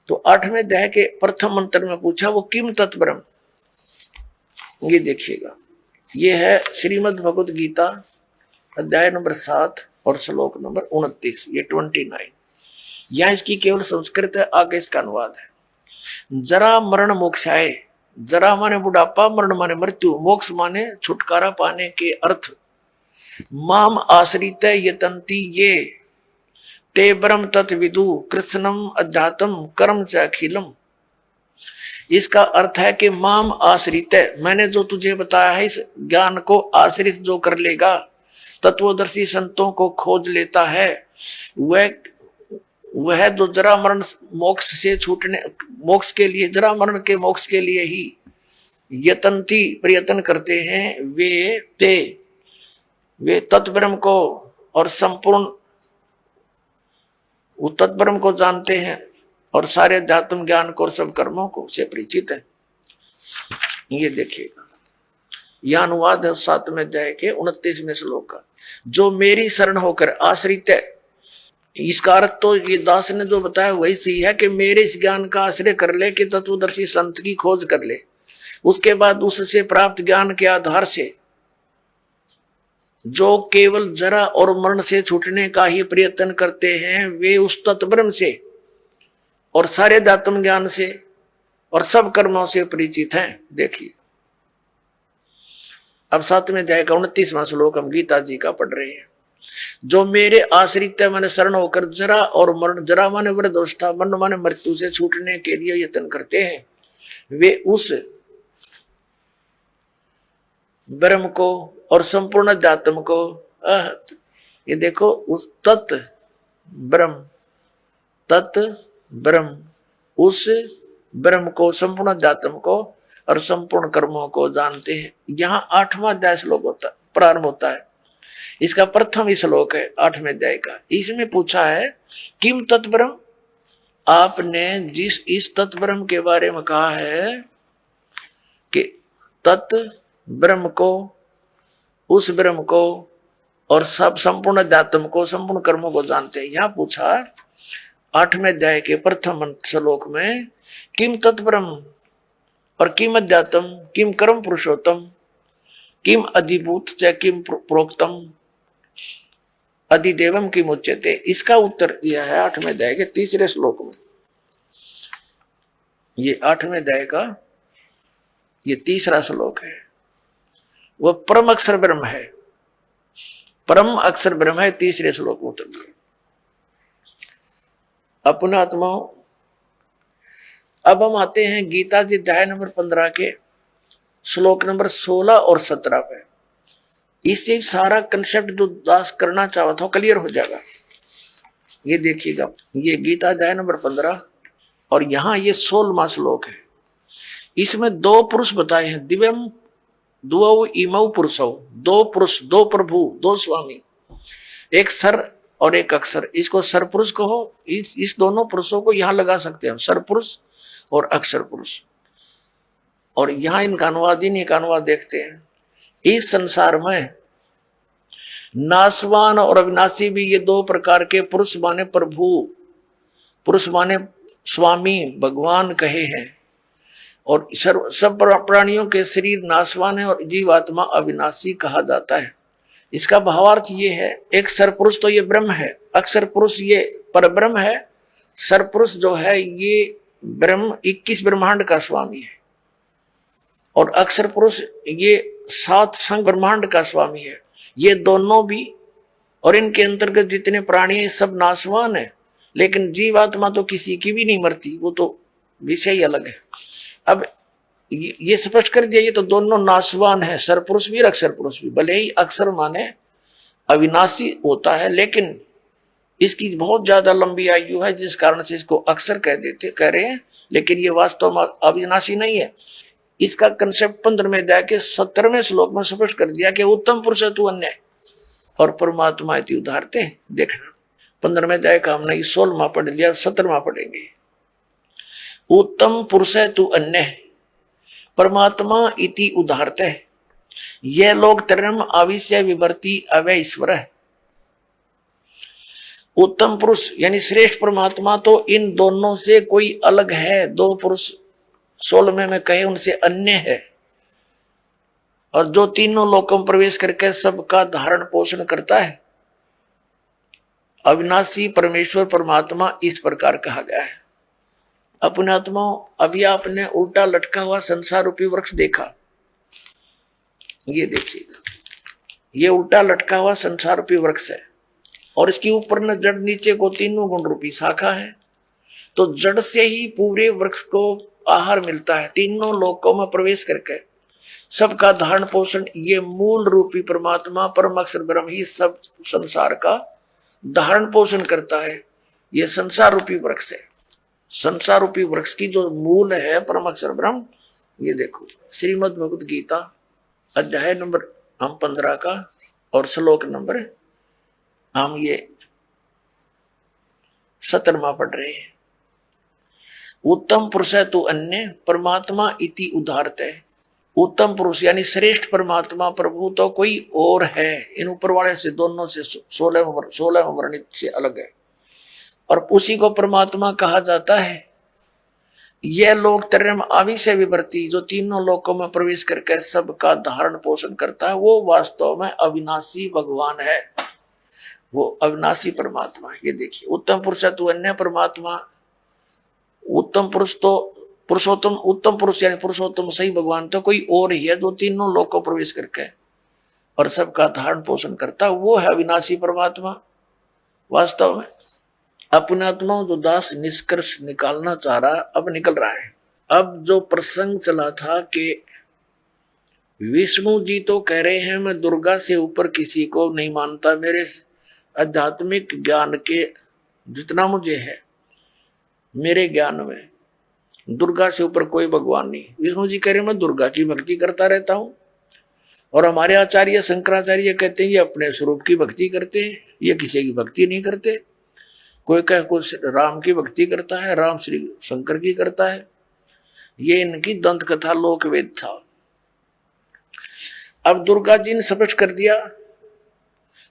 तो 8वें अध्याय के प्रथम मंत्र में पूछा वो किम तत्ब्रह्म, ये देखिएगा, ये है श्रीमद् भगवत गीता अध्याय नंबर 7 और श्लोक नंबर 29, ये 29। यहां इसकी केवल संस्कृत है, आगे इसका अनुवाद है। जरा मरण मोक्षाय, जरा माने बुढ़ापा, मरण माने मृत्यु, मोक्ष माने छुटकारा पाने के अर्थ। माम आश्रित यतंती ये ते ब्रह्म तत्विदु कृष्णम अध्यात्म कर्म च अखिलम। इसका अर्थ है कि माम आश्रित, मैंने जो तुझे बताया है इस ज्ञान को आश्रित जो कर लेगा, तत्वदर्शी संतों को खोज लेता है, वह जो जरा मरण मोक्ष से छूटने, मोक्ष के लिए, जरा मरण के मोक्ष के लिए ही यतनती प्रयत्न करते हैं, वे तत्ब्रह्म को और संपूर्ण उस तत्ब्रह्म को जानते हैं और सारे अध्यात्म ज्ञान को और सब कर्मों को से परिचित है। ये देखिएगा, यह अनुवाद है 7वें अध्याय के 29वें श्लोक का। जो मेरी शरण होकर आश्रित है, इसका अर्थ तो ये दास ने जो बताया वही सही है कि मेरे इस ज्ञान का आश्रय कर ले, कि तत्वदर्शी संत की खोज कर ले, उसके बाद उससे प्राप्त ज्ञान के आधार से जो केवल जरा और मरण से छूटने का ही प्रयत्न करते हैं, वे उस तत्ब्रह्म से और सारे अध्यात्म ज्ञान से और सब कर्मों से परिचित हैं। देखिए अब 7वें अध्याय का 29वां श्लोक हम गीता जी का पढ़ रहे हैं। जो मेरे आश्रित माने शरण होकर जरा और मरण, जरा माने वृद्धावस्था, मरण माने मृत्यु से छूटने के लिए यत्न करते हैं, वे उस ब्रह्म को और संपूर्ण अध्यात्म को, ये देखो उस तत् ब्रह्म उस ब्रह्म को, संपूर्ण अध्यात्म को और संपूर्ण कर्मों को जानते हैं। यहाँ 8वां अध्याय श्लोक होता प्रारंभ होता है। इसका प्रथम ही श्लोक है 8वें अध्याय का। इसमें पूछा है किम तत्ब्रह्म, आपने जिस इस तत्ब्रह्म के बारे में कहा है कि तत् ब्रह्म को, उस ब्रह्म को और सब संपूर्ण अध्यात्म को, संपूर्ण कर्मों को जानते हैं। यहाँ पूछा 8वें अध्याय के प्रथम श्लोक में किम तत्ब्रह्म और किम अध्यात्म, किम कर्म पुरुषोत्तम, किम अधिभूत च किम प्रोक्तम अधिदेवम किम उच्यते। इसका उत्तर दिया है 8वें अध्याय के 3रे श्लोक में। ये 8वें अध्याय का ये 3रा श्लोक है। वह परम अक्षर ब्रह्म है, परम अक्षर ब्रह्म है। 3रे श्लोक में उत्तर दिया। अपना आत्मा। अब हम आते हैं गीता जी अध्याय नंबर 15 के श्लोक नंबर 16 और 17 पे। इससे सारा कंसेप्ट जो दास करना चाहता हो क्लियर हो जाएगा। ये देखिएगा, ये गीता अध्याय नंबर 15 और यहाँ ये 16वां श्लोक है। इसमें 2 पुरुष बताए हैं, दिव्यम द्वौ इमौ पुरुषौ, 2 पुरुष, 2 प्रभु, 2 स्वामी, एक सर और एक अक्षर। इसको सर पुरुष कहो। इस दोनों पुरुषों को यहाँ लगा सकते हैं, सर पुरुष और अक्षर पुरुष। और यहाँ इनका अनुवाद, इनका अनुवाद देखते हैं। इस संसार में नासवान और अविनाशी भी ये 2 प्रकार के पुरुष माने प्रभु, पुरुष माने स्वामी भगवान कहे हैं। और सब प्राणियों के शरीर नासवान है और जीवात्मा अविनाशी कहा जाता है। इसका भावार्थ ये है, एक सरपुरुष तो ये ब्रह्म है, अक्षर पुरुष ये परब्रह्म है, सरपुरुष जो है ये ब्रह्म 21 ब्रह्मांड का स्वामी है, और अक्षर पुरुष ये 7 संग ब्रह्मांड का स्वामी है। ये दोनों भी और इनके अंतर्गत जितने प्राणी हैं सब नासवान है, लेकिन जीवात्मा तो किसी की भी नहीं मरती, वो तो विषय ही अलग है। अब ये स्पष्ट कर दिया, ये तो दोनों नासवान है, सरपुरुष भी और अक्षर पुरुष भी। भले ही अक्षर माने अविनाशी होता है, लेकिन इसकी बहुत ज्यादा लंबी आयु है, जिस कारण से इसको अक्षर कह रहे हैं, लेकिन ये वास्तव में अविनाशी नहीं है। इसका कंसेप्ट 15वें अध्याय के 17वें श्लोक में स्पष्ट कर दिया कि उत्तम पुरुष है तू अन्य और परमात्मा इति उदाहरते। देखना 15वें अध्याय का हमने 16वां पढ़ लिया, 17वां पढ़ेंगे। उत्तम पुरुष है तू अन्य परमात्मा इति उदाहरते। यह लोग तरम आविश्य विवर्ती अवय ईश्वर है। उत्तम पुरुष यानी श्रेष्ठ परमात्मा तो इन दोनों से कोई अलग है। 2 पुरुष 16वें में कहे उनसे अन्य है, और जो तीनों लोकों में प्रवेश करके सबका धारण पोषण करता है। अविनाशी परमेश्वर परमात्मा इस प्रकार कहा गया है। अपने आत्मा, अभी आपने उल्टा लटका हुआ संसार रूपी वृक्ष देखा, ये देखिएगा, ये उल्टा लटका हुआ संसार रूपी वृक्ष है, और इसके ऊपर न जड़ नीचे को 3 गुण रूपी शाखा है। तो जड़ से ही पूरे वृक्ष को आहार मिलता है। तीनों लोकों में प्रवेश करके सबका धारण पोषण ये मूल रूपी परमात्मा परम अक्षर ब्रह्म ही सब संसार का धारण पोषण करता है। ये संसार रूपी वृक्ष है। संसार रूपी वृक्ष की जो मूल है परम अक्षर ब्रह्म, ये देखो श्रीमद् भगवत गीता अध्याय नंबर हम 15 का और श्लोक नंबर हम ये 17वां पढ़ रहे हैं। उत्तम पुरुष है तो अन्य परमात्मा इति उदाहरते। उत्तम पुरुष यानी श्रेष्ठ परमात्मा प्रभु तो कोई और है, इन ऊपर वाले से दोनों से 16 वर्णित से अलग है और उसी को परमात्मा कहा जाता है। यह लोक त्रयम आदि से विवर्ती जो तीनों लोकों में प्रवेश करके सबका धारण पोषण करता है, वो वास्तव में अविनाशी भगवान है, वो अविनाशी परमात्मा। ये देखिए उत्तम पुरुष तो अन्य परमात्मा, उत्तम पुरुष तो पुरुषोत्तम, उत्तम पुरुष यानी पुरुषोत्तम सही भगवान तो कोई और ही है जो तीनों लोकों प्रवेश करके और सबका धारण पोषण करता है, वो है अविनाशी परमात्मा। वास्तव में अपने आत्मा जो दास निष्कर्ष निकालना चाह रहा अब निकल रहा है। अब जो प्रसंग चला था कि विष्णु जी तो कह रहे हैं मैं दुर्गा से ऊपर किसी को नहीं मानता, मेरे आध्यात्मिक ज्ञान के जितना मुझे है मेरे ज्ञान में दुर्गा से ऊपर कोई भगवान नहीं। विष्णु जी कह रहे मैं दुर्गा की भक्ति करता रहता हूं और हमारे आचार्य शंकराचार्य कहते हैं ये अपने स्वरूप की भक्ति करते हैं, ये किसी की भक्ति नहीं करते। कोई कह कुछ राम की भक्ति करता है, राम श्री शंकर की करता है। ये इनकी दंत कथा लोक वेद था। अब दुर्गा जी ने स्पष्ट कर दिया,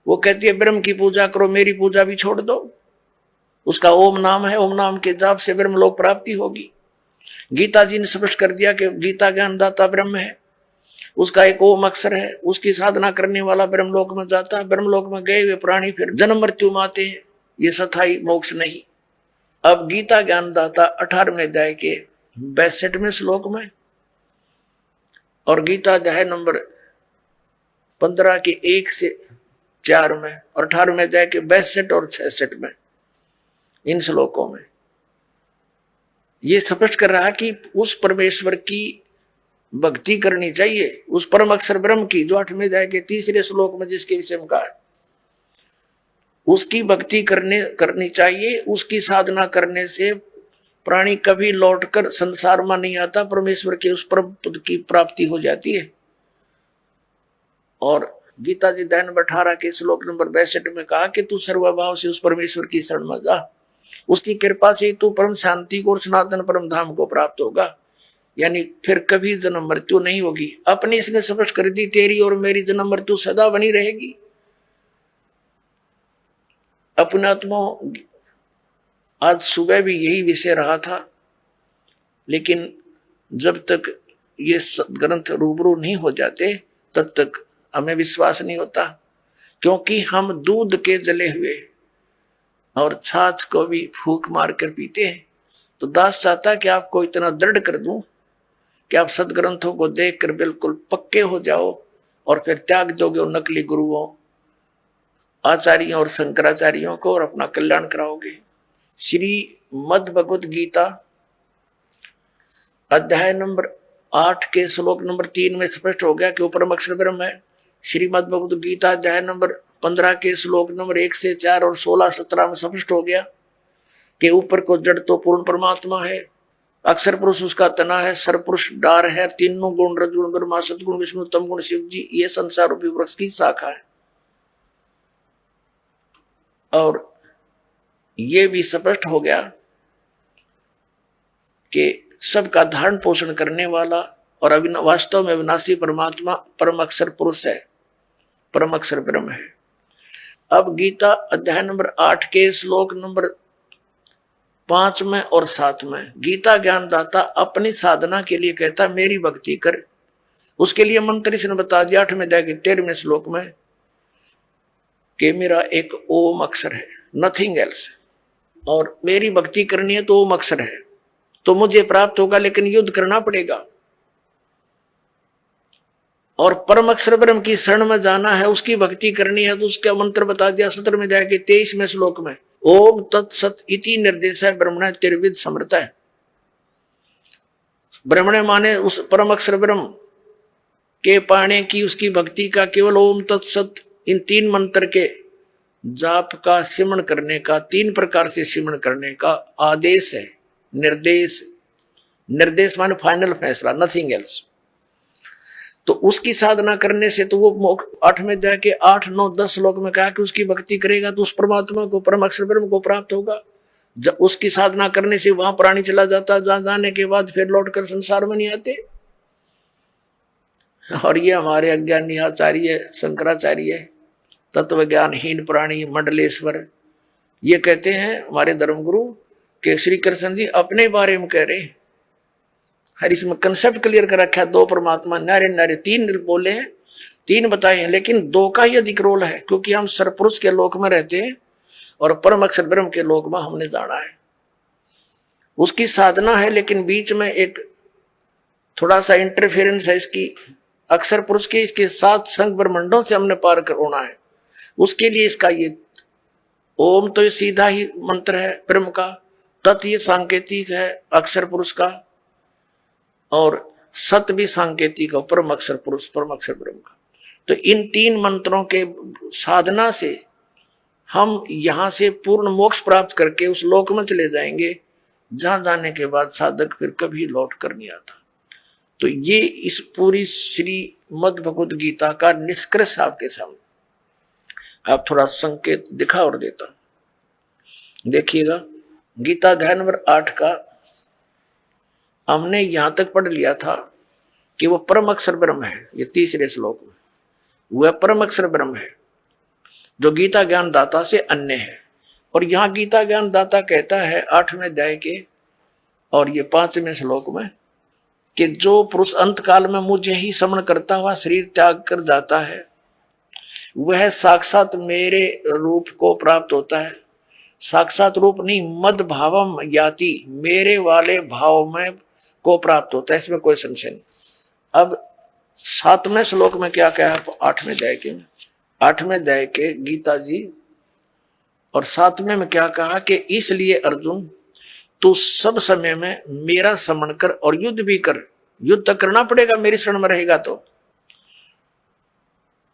वो कहती है ब्रह्म की पूजा करो, मेरी पूजा भी छोड़ दो। उसका ओम नाम है, ओम नाम के जाप से ब्रह्म लोक प्राप्ति होगी। गीता जी ने स्पष्ट कर दिया कि गीता ज्ञानदाता ब्रह्म है, उसका एक ओम अक्षर है, उसकी साधना करने वाला ब्रह्मलोक में जाता है। ब्रह्मलोक में गए हुए प्राणी फिर जन्म मृत्यु में आते हैं, ये सथाई मोक्ष नहीं। अब गीता ज्ञानदाता 18वें अध्याय के 62वें श्लोक में और गीता अध्याय नंबर 15 के 1 से 4 में और 18वें अध्याय के 62 और 66 में, इन श्लोकों में ये स्पष्ट कर रहा कि उस परमेश्वर की भक्ति करनी चाहिए, उस परम अक्षर ब्रह्म की, जो 8वें अध्याय के 3रे श्लोक में जिसके विषय में कहा है, उसकी भक्ति करनी चाहिए। उसकी साधना करने से प्राणी कभी लौटकर संसार में नहीं आता, परमेश्वर के उस परम पद की प्राप्ति हो जाती है। और गीता जी अध्याय नंबर 18 के श्लोक नंबर 62 में कहा कि तू सर्वभाव से उस परमेश्वर की शरण में जा, उसकी कृपा से तू परम शांति को और सनातन परम धाम को प्राप्त होगा, यानी फिर कभी जन्म मृत्यु नहीं होगी। अपनी इसने स्पष्ट कर दी, तेरी और मेरी जन्म मृत्यु सदा बनी रहेगी। अपने आत्मा आज सुबह भी यही विषय रहा था, लेकिन जब तक ये ग्रंथ रूबरू नहीं हो जाते तब तक हमें विश्वास नहीं होता, क्योंकि हम दूध के जले हुए और छाछ को भी फूंक मार कर पीते हैं। तो दास चाहता कि आपको इतना दृढ़ कर दूं कि आप सदग्रंथों को देखकर बिल्कुल पक्के हो जाओ और फिर त्याग दोगे उन नकली गुरुओं, आचार्यों और शंकराचार्यों को और अपना कल्याण कराओगे। श्रीमद् भगवत गीता अध्याय नंबर 8 के श्लोक नंबर 3 में स्पष्ट हो गया कि वो परम अक्षर ब्रह्म है। श्रीमद् भगवत गीता अध्याय नंबर 15 के श्लोक नंबर 1 से 4 और 16, 17 में स्पष्ट हो गया कि ऊपर को जड़ तो पूर्ण परमात्मा है, अक्षर पुरुष उसका तना है, सरपुरुष डार है, तीनों गुण रजगुण ब्रह्मा सतगुण विष्णु तम गुण शिव जी, ये संसार रूपी वृक्ष की शाखा है। और ये भी स्पष्ट हो गया कि सबका धारण पोषण करने वाला और वास्तव में अविनाशी परमात्मा परम अक्षर पुरुष है, परम अक्षर ब्रह्म है। अब गीता अध्याय नंबर 8 के श्लोक नंबर 5 में और 7 में गीता ज्ञानदाता अपनी साधना के लिए कहता मेरी भक्ति कर। उसके लिए मंत्र इसने बता दिया 8वें अध्याय के 13वें श्लोक में कि मेरा एक ओम अक्षर है, नथिंग एल्स, और मेरी भक्ति करनी है तो ओम अक्षर है तो मुझे प्राप्त होगा, लेकिन युद्ध करना पड़ेगा। और परम अक्षर ब्रह्म की शरण में जाना है, उसकी भक्ति करनी है तो उसका मंत्र बता दिया 17वें अध्याय के 23वें श्लोक में, ओम तत्सत इति निर्देश है ब्रह्मण त्रिविध समर्थ है। ब्रह्मण माने उस परम अक्षर ब्रह्म के पाने की उसकी भक्ति का केवल ओम तत्सत इन 3 मंत्र के जाप का सिमरण करने का, 3 प्रकार से सिमरण करने का आदेश है, निर्देश। निर्देश माने फाइनल फैसला, नथिंग एल्स। तो उसकी साधना करने से तो वो 8 में जाके 8, 9, 10 श्लोक में कहा कि उसकी भक्ति करेगा तो उस परमात्मा को, परम अक्षर ब्रह्म को प्राप्त होगा। जब उसकी साधना करने से वहां प्राणी चला जाता, जहां जाने के बाद फिर लौटकर संसार में नहीं आते। और ये हमारे अज्ञानी आचार्य शंकराचार्य, तत्व ज्ञानहीन प्राणी मंडलेश्वर, ये कहते हैं हमारे धर्मगुरु कि श्री कृष्ण जी अपने बारे में कह रहे हैं। हर इसमें कंसेप्ट क्लियर कर रखा है, 2 परमात्मा, नारे नारे 3 बोले हैं, 3 बताए हैं, लेकिन 2 का ही अधिक रोल है, क्योंकि हम सरपुरुष के लोक में रहते हैं और परम अक्षर ब्रह्म के लोक में हमने जाना है। उसकी साधना है, लेकिन बीच में एक थोड़ा सा इंटरफेरेंस है इसकी अक्षर पुरुष के, इसके 7 संग ब्रह्मंडों से हमने पार कर होना है। उसके लिए इसका ये ओम तो ये सीधा ही मंत्र है ब्रह्म का, तत् ये सांकेतिक है अक्षर पुरुष का, और सत भी सांकेतिक है परम अक्षर पुरुष, परम अक्षर ब्रह्म का। तो इन 3 मंत्रों के साधना से हम यहां से पूर्ण मोक्ष प्राप्त करके उस लोक में चले जाएंगे, जहां जाने के बाद साधक फिर कभी लौट कर नहीं आता। तो ये इस पूरी श्रीमद् भगवद गीता का निष्कर्ष आपके सामने। आप थोड़ा संकेत दिखा और देता हूं, देखिएगा। गीता अध्याय नंबर 8 का हमने यहां तक पढ़ लिया था कि वह परम अक्षर ब्रह्म है। ये 3रे श्लोक में वह परम अक्षर ब्रह्म है जो गीता ज्ञान दाता से अन्य है। और यहां गीता ज्ञान दाता कहता है 8वें अध्याय के और ये 5वें श्लोक में कि जो पुरुष अंत काल में मुझे ही स्मरण करता हुआ शरीर त्याग कर जाता है, वह साक्षात मेरे रूप को प्राप्त होता है। साक्षात रूप नहीं, मद भावम याति, मेरे वाले भाव में को प्राप्त होता है, इसमें कोई संशय नहीं। अब 7वें श्लोक में क्या कहा 8वें अध्याय के गीता जी, और 7वें में क्या कहा कि इसलिए अर्जुन तू सब समय में मेरा स्मरण कर और युद्ध भी कर। युद्ध तक करना पड़ेगा मेरी शरण में रहेगा तो,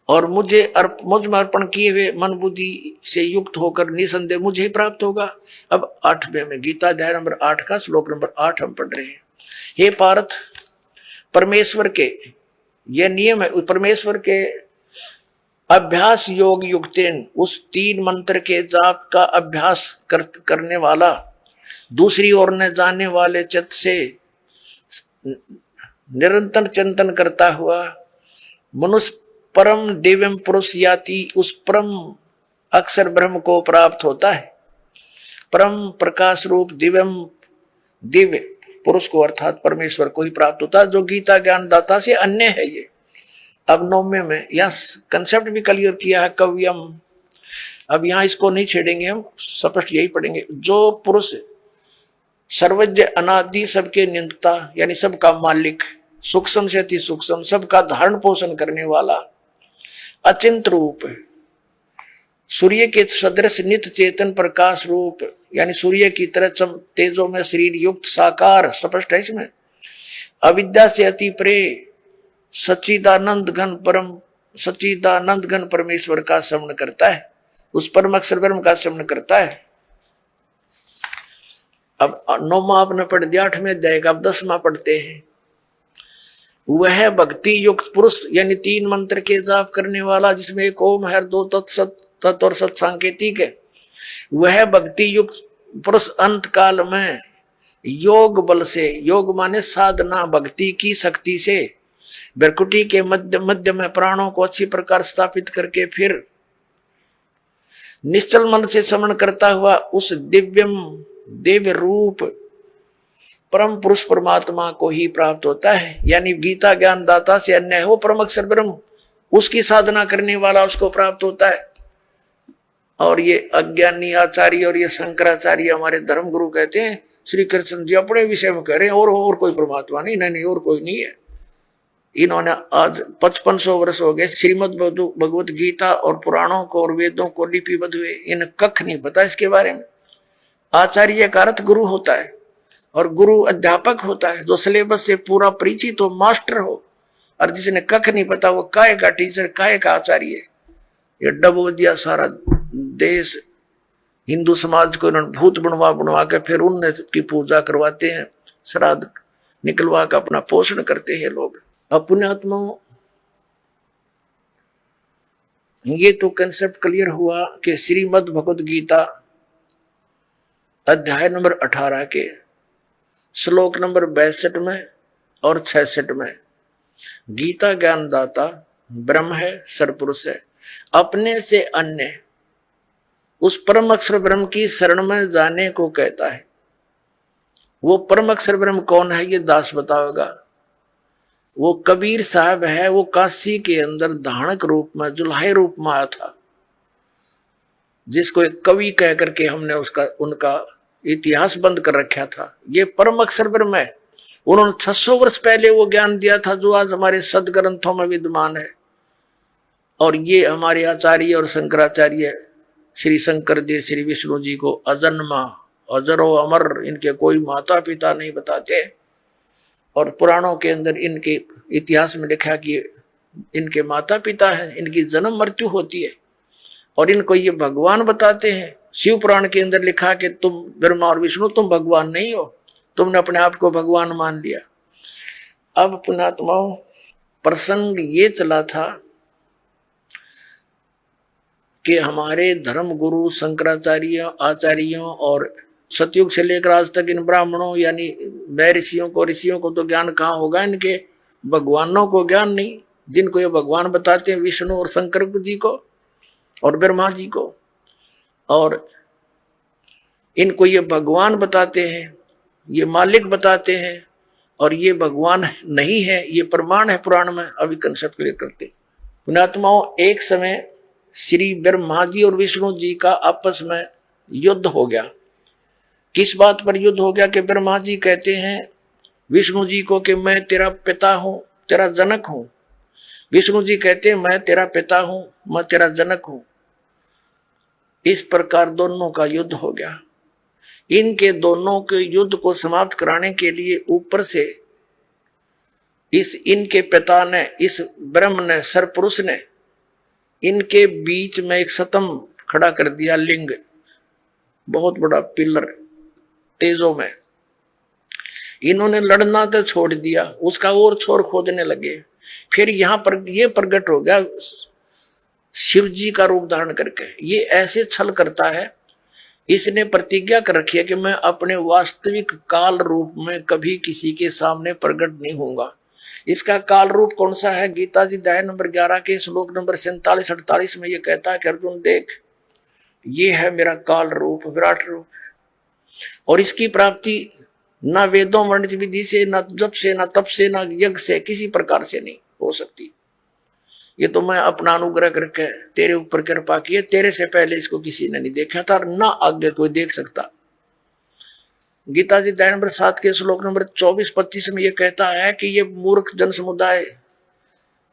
और मुझ में अर्पण किए हुए मन बुद्धि से युक्त होकर निसंदेह मुझे ही प्राप्त होगा। अब 8वें में गीता अध्याय नंबर 8 का श्लोक नंबर 8 हम पढ़ रहे हैं। हे पार्थ, परमेश्वर के यह नियम है, परमेश्वर के अभ्यास योग युक्तेन, उस 3 मंत्र के जाप का अभ्यास करने वाला, दूसरी ओर न जाने वाले चित्त से निरंतर चिंतन करता हुआ मनुष्य परम दिव्यम पुरुष याति, उस परम अक्षर ब्रह्म को प्राप्त होता है। परम प्रकाश रूप दिव्य पुरुष को अर्थात परमेश्वर को ही प्राप्त होता है, जो गीता ज्ञान दाता से अन्य है। ये अब 9वें में यह कंसेप्ट भी क्लियर किया है कव्यम। अब यहां इसको नहीं छेड़ेंगे, हम स्पष्ट यही पढ़ेंगे। जो पुरुष सर्वज्ञ अनादि सबके नियंता, यानी सबका मालिक, सूक्ष्म से अति सूक्ष्म, सबका धारण पोषण करने वाला, अचिंत रूप, सूर्य के सदृश नित्य चेतन प्रकाश रूप, यानी सूर्य की तरह तेजों में शरीर युक्त साकार, स्पष्ट है इसमें। अविद्या से अति प्रे सच्चिदानंद घन परमेश्वर का स्मरण करता है, उस परम अक्षर ब्रह्म का स्मरण करता है। अब 9वां आपने पढ़ दिया, 8वें अध्याय का, अब 10वां पढ़ते हैं। वह भक्ति युक्त पुरुष, यानी 3 मंत्र के जाप करने वाला, जिसमें एक ओम है, 2 तत् और सत सांकेतिक है। वह भक्ति युक्त पुरुष अंत काल में योग बल से, योग माने साधना, भक्ति की शक्ति से, भ्रकुटी के मध्य में प्राणों को अच्छी प्रकार स्थापित करके फिर निश्चल मन से स्मरण करता हुआ उस दिव्य रूप परम पुरुष परमात्मा को ही प्राप्त होता है। यानी गीता ज्ञान दाता से अन्य है वो परम अक्षर ब्रह्म, उसकी साधना करने वाला उसको प्राप्त होता है। और ये अज्ञानी आचार्य और ये शंकराचार्य हमारे धर्म गुरु कहते हैं, श्री कृष्ण जी अपने विषय में कह रहे हैं और कोई परमात्मा नहीं, और कोई नहीं है। इन्होंने आज 5500 वर्ष हो गए श्रीमद् भगवत गीता और पुराणों को और वेदों को लिपिबद्ध हुए, इन्हें कख नहीं पता इसके बारे में। आचार्य का अर्थ गुरु होता है, और गुरु अध्यापक होता है जो सिलेबस से पूरा परिचित हो, मास्टर हो। और जिसने कख नहीं पता वो काय का टीचर, काय का आचार्य। ये डबो दिया सारा देश, हिंदू समाज को इन्होंने भूत बनवा के फिर उनने की पूजा करवाते हैं, श्राद्ध निकलवा कर अपना पोषण करते हैं लोग। अपने आत्माओं, ये तो कंसेप्ट क्लियर हुआ कि श्रीमद् भगवद गीता अध्याय नंबर 18 के श्लोक नंबर 62 में और 66 में गीता ज्ञानदाता ब्रह्म है, सरपुरुष है, अपने से अन्य उस परम अक्षर ब्रह्म की शरण में जाने को कहता है। वो परम अक्षर ब्रह्म कौन है ये दास बताओगा। वो कबीर साहब है, वो काशी के अंदर धानक रूप में, जुल्हे रूप में आया था, जिसको एक कवि कह करके हमने उनका इतिहास बंद कर रखा था। ये परम अक्षर ब्रह्म है। उन्होंने 600 वर्ष पहले वो ज्ञान दिया था जो आज हमारे सदग्रंथों में विद्यमान है। और ये हमारे आचार्य और शंकराचार्य श्री शंकर जी, श्री विष्णु जी को अजन्मा, अजरो अमर, इनके कोई माता पिता नहीं बताते। और पुराणों के अंदर इनके इतिहास में लिखा कि इनके माता पिता हैं, इनकी जन्म मृत्यु होती है और इनको ये भगवान बताते हैं। शिव पुराण के अंदर लिखा कि तुम ब्रह्मा और विष्णु, तुम भगवान नहीं हो, तुमने अपने आप को भगवान मान लिया। अब पुण्यात्माओं, प्रसंग ये चला था कि हमारे धर्म गुरु शंकराचार्य आचार्यों और सतयुग से लेकर आज तक इन ब्राह्मणों यानी ऋषियों को तो ज्ञान कहाँ होगा, इनके भगवानों को ज्ञान नहीं। जिनको ये भगवान बताते हैं विष्णु और शंकर जी को और ब्रह्मा जी को, और इनको ये भगवान बताते हैं, ये मालिक बताते हैं, और ये भगवान नहीं है, ये प्रमाण है पुराण में। अभी कंसेप्ट क्लियर करते पुण्यात्माओं, एक समय श्री ब्रह्मा जी और विष्णु जी का आपस में युद्ध हो गया। किस बात पर युद्ध हो गया कि ब्रह्मा जी कहते हैं विष्णु जी को कि मैं तेरा पिता हूं, तेरा जनक हूं। विष्णु जी कहते हैं मैं तेरा पिता हूं, मैं तेरा जनक हूं। इस प्रकार दोनों का युद्ध हो गया। इनके दोनों के युद्ध को समाप्त कराने के लिए ऊपर से इनके पिता ने, इस ब्रह्म ने, सरपुरुष ने इनके बीच में एक सतम खड़ा कर दिया, लिंग, बहुत बड़ा पिलर तेजों में। इन्होंने लड़ना तो छोड़ दिया, उसका और छोर खोदने लगे। फिर यहां पर यह प्रकट हो गया शिव जी का रूप धारण करके। ये ऐसे छल करता है, इसने प्रतिज्ञा कर रखी है कि मैं अपने वास्तविक काल रूप में कभी किसी के सामने प्रकट नहीं होऊंगा। इसका काल रूप कौन सा है? गीता जी अध्याय नंबर 11 के श्लोक नंबर 47-48 में ये कहता है कि अर्जुन देख, ये है मेरा काल रूप, विराट रूप, और इसकी प्राप्ति ना वेदों वर्णित विधि से, ना जप से, ना तप से, ना यज्ञ से, किसी प्रकार से नहीं हो सकती। ये तो मैं अपना अनुग्रह करके तेरे ऊपर कृपा की है, तेरे से पहले इसको किसी ने नहीं देखा था और ना आगे कोई देख सकता। गीता जी अध्याय नंबर 7 के श्लोक नंबर 24-25 में ये कहता है कि ये मूर्ख जन समुदाय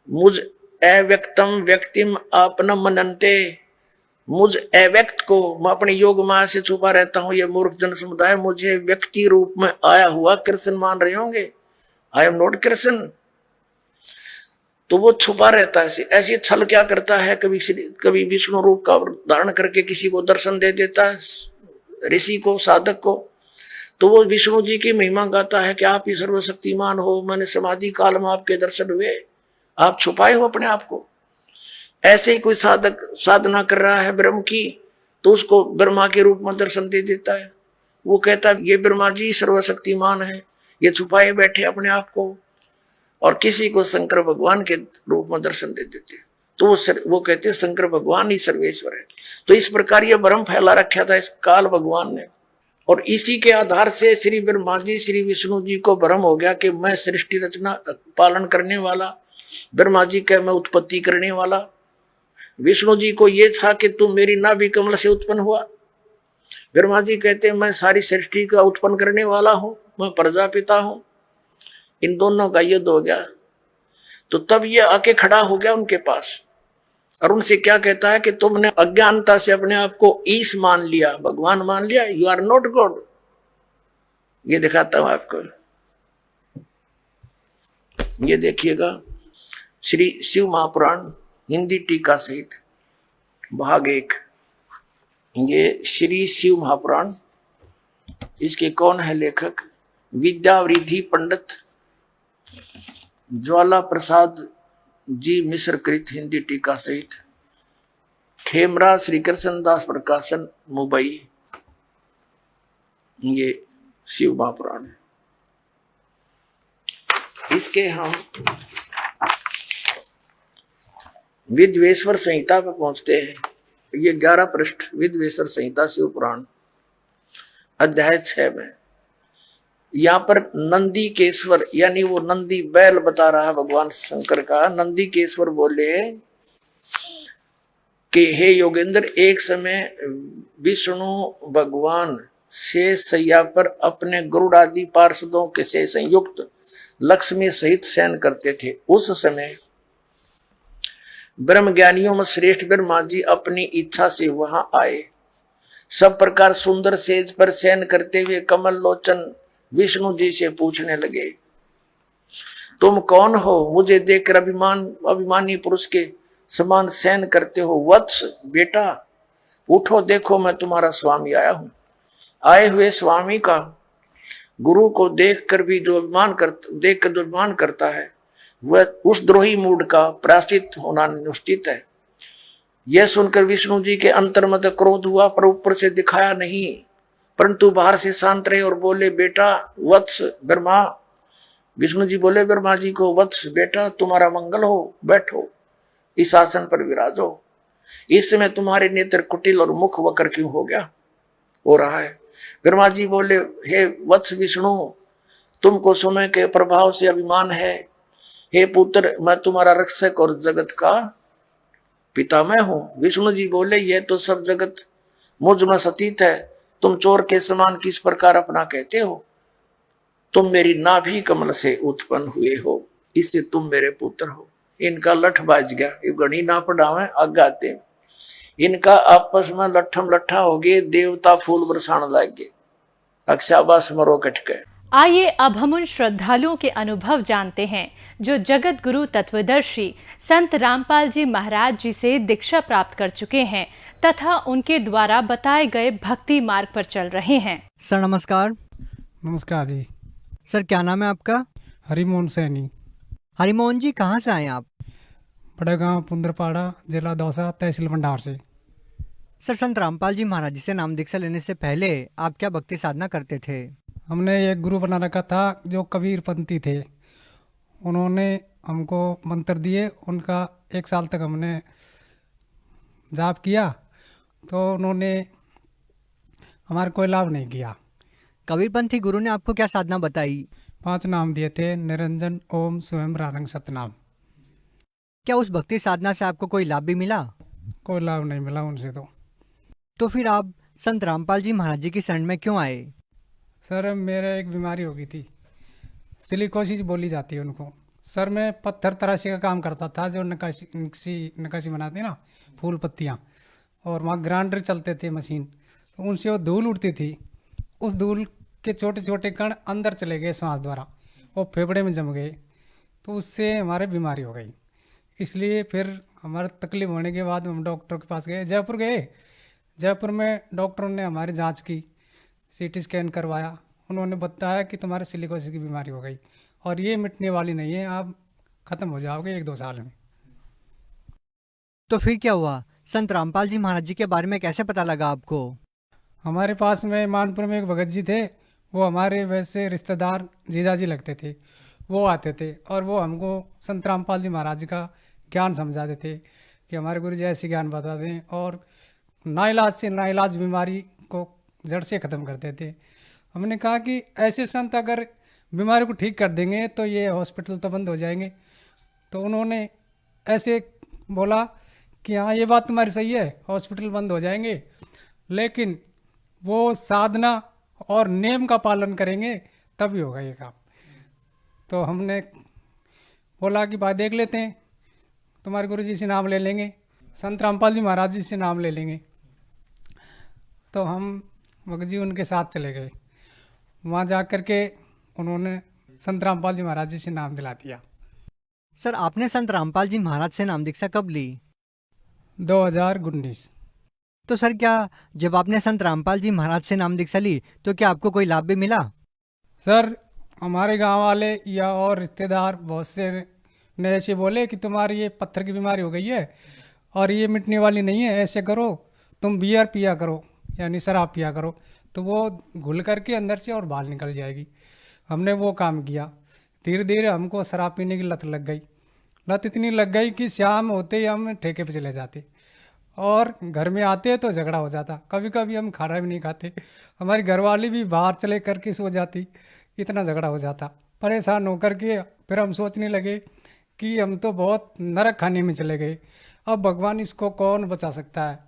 मुझ अव्यक्तम व्यक्तिम आपनम मनन्ते, मुझ अव्यक्त को मैं अपने योग माया से छुपा रहता हूं। ये मूर्ख जन समुदाय मुझे व्यक्ति रूप में आया हुआ कृष्ण मान रहे होंगे। I am not Krishna. तो वो छुपा रहता है, ऐसी छल क्या करता है, कभी विष्णु रूप का धारण करके किसी को दर्शन दे देता है, ऋषि को, साधक को। तो वो विष्णु जी की महिमा गाता है कि आप ही सर्वशक्तिमान हो, मैंने समाधि काल में आपके दर्शन हुए, आप छुपाए हो अपने आप को। ऐसे ही कोई साधक साधना कर रहा है ब्रह्म की, तो उसको ब्रह्मा के रूप में दर्शन दे देता है। वो कहता है ये ब्रह्मा जी सर्वशक्तिमान है, ये छुपाए बैठे अपने आप को, और किसी को शंकर भगवान के रूप में दर्शन दे देते। तो वो कहते हैं शंकर भगवान ही सर्वेश्वर है। तो इस प्रकार ये भ्रम फैला रखा था इस काल भगवान ने, और इसी के आधार से श्री ब्रह्मा जी, श्री विष्णु जी को भ्रम हो गया कि मैं सृष्टि रचना पालन करने वाला, ब्रह्मा जी का मैं उत्पत्ति करने वाला। विष्णु जी को ये था कि तू मेरी नाभि कमल से उत्पन्न हुआ। ब्रह्मा जी कहते हैं मैं सारी सृष्टि का उत्पन्न करने वाला हूं, मैं प्रजापिता हूं। इन दोनों का युद्ध हो गया। तो तब ये आके खड़ा हो गया उनके पास और उनसे क्या कहता है कि तुमने अज्ञानता से अपने आप को ईश मान लिया, भगवान मान लिया, यू आर नॉट गॉड। ये दिखाता हूं आपको, ये देखिएगा श्री शिव महापुराण हिंदी टीका सहित भाग 1। ये श्री शिव महापुराण, इसके कौन है लेखक? विद्यावृद्धि पंडित ज्वाला प्रसाद जी मिश्र कृत हिंदी टीका सहित खेमरा श्री कृष्ण दास प्रकाशन मुंबई। ये शिव महापुराण है। इसके हम विद्वेश्वर संहिता पर पहुंचते हैं। ये 11 पृष्ठ विद्वेश्वर संहिता शिव पुराण अध्याय 6 में यहाँ पर नंदी केश्वर यानी वो नंदी बैल बता रहा है भगवान शंकर का। नंदी केश्वर बोले कि हे योगेंद्र, एक समय विष्णु भगवान शेष सैया पर अपने गरुड़ आदि पार्षदों के से संयुक्त लक्ष्मी सहित शयन करते थे। उस समय ब्रह्म ज्ञानियों में श्रेष्ठ ब्रह्मा जी अपनी इच्छा से वहां आए। सब प्रकार सुंदर सेज पर शयन करते हुए कमल लोचन विष्णु जी से पूछने लगे, तुम कौन हो? मुझे देखकर अभिमानी पुरुष के समान शयन करते हो। वत्स बेटा उठो, देखो मैं तुम्हारा स्वामी आया हूं। आए हुए स्वामी का गुरु को देखकर भी जो अभिमान करता है वह उस द्रोही मूड का प्रायश्चित होना निश्चित है। यह सुनकर विष्णु जी के अंतर में क्रोध हुआ, पर ऊपर से दिखाया नहीं, परंतु बाहर से शांत रहे और बोले, बेटा वत्स ब्रह्मा। विष्णु जी बोले ब्रह्मा जी को, वत्स बेटा तुम्हारा मंगल हो, बैठो इस आसन पर विराजो। इस समय तुम्हारे नेत्र कुटिल और मुख वक्र क्यों हो रहा है? ब्रह्मा जी बोले, हे वत्स विष्णु, तुमको समय के प्रभाव से अभिमान है। हे पुत्र, मैं तुम्हारा रक्षक और जगत का पिता मैं हूं। विष्णु जी बोले, यह तो सब जगत मुझ में सतीत है। तुम चोर के समान किस प्रकार अपना कहते हो? तुम मेरी नाभि कमल से उत्पन्न हुए हो, इससे तुम मेरे पुत्र हो। इनका लठ बाज गया। ये गणी ना पढ़ावे आगे आते, इनका आपस में लट्ठम लट्ठा हो गए। देवता फूल बरसाने लग गए। अक्षाबास मरो कट गए। आइए अब हम उन श्रद्धालुओं के अनुभव जानते हैं जो जगत गुरु तत्वदर्शी संत रामपाल जी महाराज जी से दीक्षा प्राप्त कर चुके हैं तथा उनके द्वारा बताए गए भक्ति मार्ग पर चल रहे हैं। सर नमस्कार। नमस्कार जी। सर क्या नाम है आपका? हरिमोहन सैनी। हरिमोहन जी कहाँ से आए आप? बड़े गांव पुंदरपाड़ा, जिला दौसा, तहसील भंडार से। सर संत रामपाल जी महाराज जी से नाम दीक्षा लेने से पहले आप क्या भक्ति साधना करते थे? हमने एक गुरु बना रखा था जो कबीरपंथी थे। उन्होंने हमको मंत्र दिए, उनका 1 साल तक हमने जाप किया, तो उन्होंने हमारे कोई लाभ नहीं किया। कबीरपंथी गुरु ने आपको क्या साधना बताई? 5 नाम दिए थे, निरंजन, ओम, स्वयं, रारंग, सतनाम। क्या उस भक्ति साधना से आपको कोई लाभ भी मिला? कोई लाभ नहीं मिला उनसे। तो फिर आप संत रामपाल जी महाराज जी की शरण में क्यों आए? सर मेरे एक बीमारी हो गई थी, सिलिकोसिस बोली जाती है उनको। सर मैं पत्थर तराशी का काम करता था, जो नक्काशी बनाते ना, फूल पत्तियाँ, और वहाँ ग्राइंडर चलते थे मशीन, तो उनसे वो धूल उड़ती थी। उस धूल के छोटे छोटे कण अंदर चले गए श्वास द्वारा, वो फेफड़े में जम गए, तो उससे हमारे बीमारी हो गई। इसलिए फिर हमारे तकलीफ होने के बाद हम डॉक्टर के पास गए, जयपुर गए। जयपुर में डॉक्टरों ने हमारी जांच की, सीटी स्कैन करवाया। उन्होंने बताया कि तुम्हारे सिलिकोसिस की बीमारी हो गई और ये मिटने वाली नहीं है, आप ख़त्म हो जाओगे 1-2 साल में। तो फिर क्या हुआ? संत रामपाल जी महाराज जी के बारे में कैसे पता लगा आपको? हमारे पास में मानपुर में एक भगत जी थे, वो हमारे वैसे रिश्तेदार जीजाजी लगते थे। वो आते थे और वो हमको संत रामपाल जी महाराज का ज्ञान समझाते थे कि हमारे गुरु जी ऐसे ज्ञान बता दें, और नाइलाज से नाइलाज बीमारी को जड़ से ख़त्म करते थे। हमने कहा कि ऐसे संत अगर बीमारी को ठीक कर देंगे तो ये हॉस्पिटल तो बंद हो जाएंगे। तो उन्होंने ऐसे बोला कि हाँ ये बात तुम्हारी सही है, हॉस्पिटल बंद हो जाएंगे, लेकिन वो साधना और नेम का पालन करेंगे तभी होगा ये काम। तो हमने बोला कि भाई देख लेते हैं, तुम्हारे गुरु जी से नाम ले लेंगे, संत रामपाल जी महाराज जी से नाम ले लेंगे। तो हम भगत जी उनके साथ चले गए। वहाँ जा कर के उन्होंने संत रामपाल जी महाराज जी से नाम दिला दिया। सर आपने संत रामपाल जी महाराज से नाम दीक्षा कब ली? 2019। तो सर क्या जब आपने संत रामपाल जी महाराज से नाम दीक्षा ली तो क्या आपको कोई लाभ भी मिला? सर हमारे गांव वाले या और रिश्तेदार बहुत से ने ऐसे बोले कि तुम्हारी ये पत्थर की बीमारी हो गई है और ये मिटने वाली नहीं है, ऐसे करो तुम बियर पिया करो यानी शराब पिया करो, तो वो घुल करके अंदर से और बाहर निकल जाएगी। हमने वो काम किया। धीरे धीरे हमको शराब पीने की लत लग गई। लत इतनी लग गई कि शाम होते ही हम ठेके पे चले जाते और घर में आते तो झगड़ा हो जाता। कभी कभी हम खाना भी नहीं खाते, हमारी घरवाली भी बाहर चले करके सो जाती, इतना झगड़ा हो जाता। परेशान होकर के फिर हम सोचने लगे कि हम तो बहुत नरक खाने में चले गए, अब भगवान इसको कौन बचा सकता है।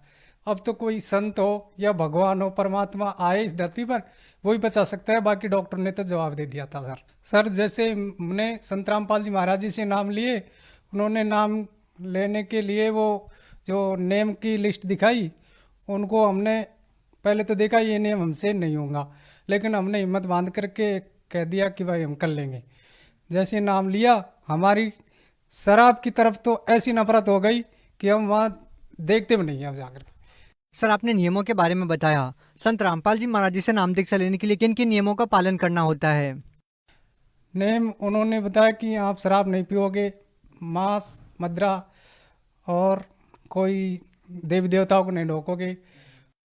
अब तो कोई संत हो या भगवान हो, परमात्मा आए इस धरती पर, वही बचा सकता है। बाकी डॉक्टर ने तो जवाब दे दिया था। सर जैसे हमने संत रामपाल जी महाराज जी से नाम लिए, उन्होंने नाम लेने के लिए वो जो नेम की लिस्ट दिखाई, उनको हमने पहले तो देखा ये नेम हमसे नहीं होगा, लेकिन हमने हिम्मत बांध करके कह दिया कि भाई हम कर लेंगे। जैसे नाम लिया, हमारी शराब की तरफ तो ऐसी नफरत हो गई कि हम वहाँ देखते भी नहीं हैं अब जाकर। सर आपने नियमों के बारे में बताया, संत रामपाल जी महाराज जी से नाम दीक्षा लेने के लिए किन किन नियमों का पालन करना होता है? नेम उन्होंने बताया कि आप शराब नहीं पियोगे, मांस मदिरा और कोई देवी देवताओं को नहीं ढोकोगे।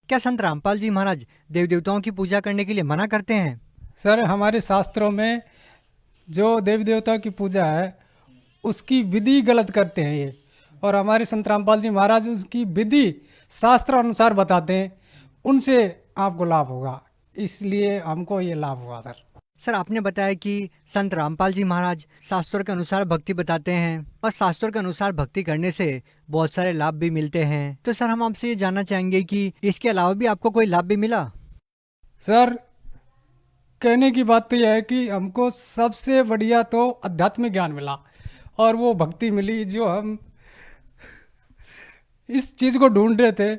क्या संत रामपाल जी महाराज देव देवताओं की पूजा करने के लिए मना करते हैं? सर हमारे शास्त्रों में जो देवी देवताओं की पूजा है उसकी विधि गलत करते हैं ये, और हमारे संत रामपाल जी महाराज उसकी विधि शास्त्र अनुसार बताते हैं, उनसे आपको लाभ होगा, इसलिए हमको ये लाभ हुआ। सर आपने बताया कि संत रामपाल जी महाराज शास्त्रों के अनुसार भक्ति बताते हैं और शास्त्रों के अनुसार भक्ति करने से बहुत सारे लाभ भी मिलते हैं। तो सर हम आपसे ये जानना चाहेंगे कि इसके अलावा भी आपको कोई लाभ भी मिला? सर कहने की बात तो यह है कि हमको सबसे बढ़िया तो आध्यात्मिक ज्ञान मिला और वो भक्ति मिली जो हम इस चीज़ को ढूंढ रहे थे।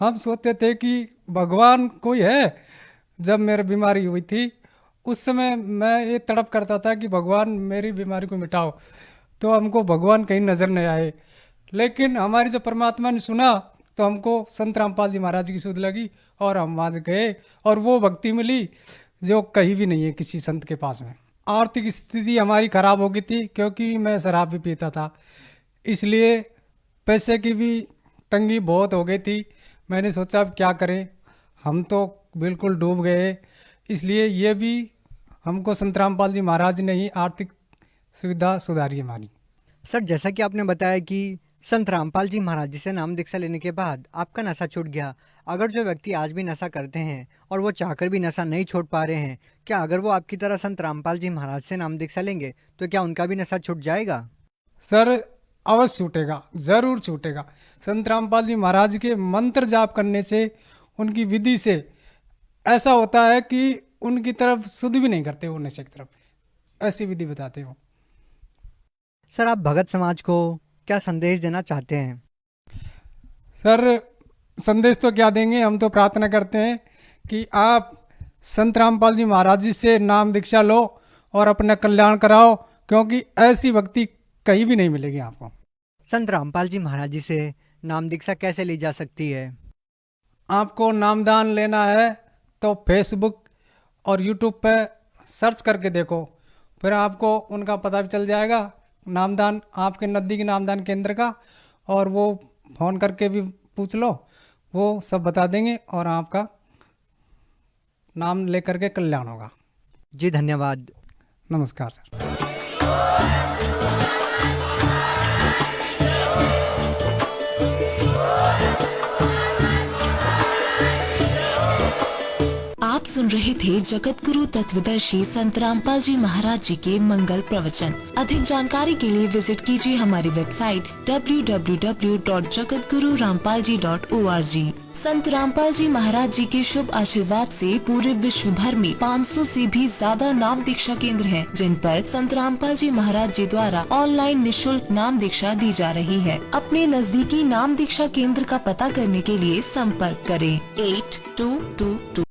हम सोचते थे कि भगवान कोई है। जब मेरी बीमारी हुई थी उस समय मैं ये तड़प करता था कि भगवान मेरी बीमारी को मिटाओ, तो हमको भगवान कहीं नज़र नहीं आए। लेकिन हमारी जब परमात्मा ने सुना तो हमको संत रामपाल जी महाराज की सुध लगी और हम वहाँ गए और वो भक्ति मिली जो कहीं भी नहीं है किसी संत के पास में। आर्थिक स्थिति हमारी खराब हो गई थी क्योंकि मैं शराब भी पीता था, इसलिए पैसे की भी तंगी बहुत हो गई थी। मैंने सोचा अब क्या करें, हम तो बिल्कुल डूब गए। इसलिए ये भी हमको संत रामपाल जी महाराज ने ही आर्थिक सुविधा सुधारी हमारी। सर जैसा कि आपने बताया कि संत रामपाल जी महाराज जी से नाम दीक्षा लेने के बाद आपका नशा छूट गया। अगर जो व्यक्ति आज भी नशा करते हैं और वो चाहकर भी नशा नहीं छोड़ पा रहे हैं, क्या अगर वो आपकी तरह संत रामपाल जी महाराज से नाम दीक्षा लेंगे तो क्या उनका भी नशा छूट जाएगा? सर अवश्य छूटेगा, जरूर छूटेगा। संत रामपाल जी महाराज के मंत्र जाप करने से, उनकी विधि से ऐसा होता है कि उनकी तरफ सुध भी नहीं करते वो नशे की तरफ, ऐसी विधि बताते हो। सर आप भगत समाज को क्या संदेश देना चाहते हैं? सर संदेश तो क्या देंगे, हम तो प्रार्थना करते हैं कि आप संत रामपाल जी महाराज जी से नाम दीक्षा लो और अपना कल्याण कराओ, क्योंकि ऐसी भक्ति कहीं भी नहीं मिलेगी आपको। संत रामपाल जी महाराज जी से नाम दीक्षा कैसे ली जा सकती है? आपको नामदान लेना है तो फेसबुक और यूट्यूब पे सर्च करके देखो, फिर आपको उनका पता भी चल जाएगा, नामदान आपके नज़दीकी नामदान केंद्र का, और वो फ़ोन करके भी पूछ लो, वो सब बता देंगे और आपका नाम लेकर के कल्याण होगा। जी धन्यवाद। नमस्कार सर। आप सुन रहे थे जगत गुरु तत्वदर्शी संत रामपाल जी महाराज जी के मंगल प्रवचन। अधिक जानकारी के लिए विजिट कीजिए हमारी वेबसाइट www.jagatgururampalji.org। संत रामपाल जी महाराज जी के शुभ आशीर्वाद से पूरे विश्व भर में 500 से भी ज्यादा नाम दीक्षा केंद्र हैं, जिन पर संत रामपाल जी महाराज जी द्वारा ऑनलाइन निशुल्क नाम दीक्षा दी जा रही है। अपने नजदीकी नाम दीक्षा केंद्र का पता करने के लिए संपर्क करें 8222